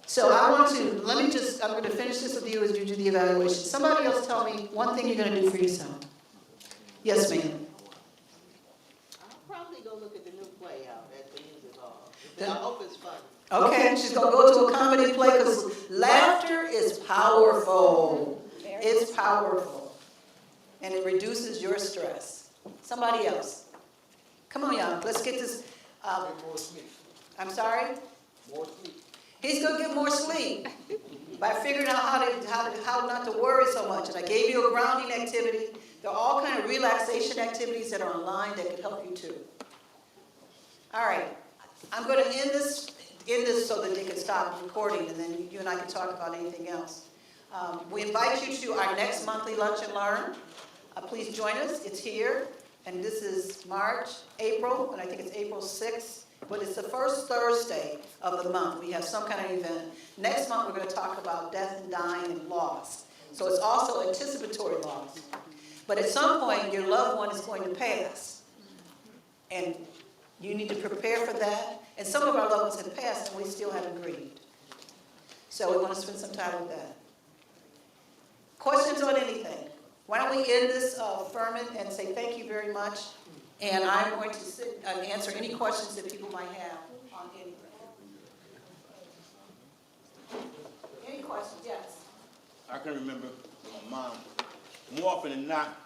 So I'm going to finish this with you as you do the evaluation. Somebody else tell me one thing you're going to do for yourself. Yes, ma'am. I'll probably go look at the new play out at the music hall. I hope it's fun. Okay, she's going to go to a comedy play because laughter is powerful. It's powerful. And it reduces your stress. Somebody else. Come on, y'all. Let's get this. More sleep. I'm sorry? More sleep. He's going to get more sleep by figuring out how not to worry so much. And I gave you a grounding activity. There are all kind of relaxation activities that are online that can help you too. All right. I'm going to end this so that they can stop recording, and then you and I can talk about anything else. We invite you to our next monthly Lunch and Learn. Please join us. It's here. And this is April, and I think it's April 6th. But it's the first Thursday of the month. We have some kind of event. Next month, we're going to talk about death and dying and loss. So it's also anticipatory loss. But at some point, your loved one is going to pass. And you need to prepare for that. And some of our loved ones have passed, and we still haven't grieved. So we want to spend some time with that. Questions on anything? Why don't we end this Furman and say thank you very much. And I'm going to sit and answer any questions that people might have on anything. Any questions? Yes. I can remember my mom, more often than not,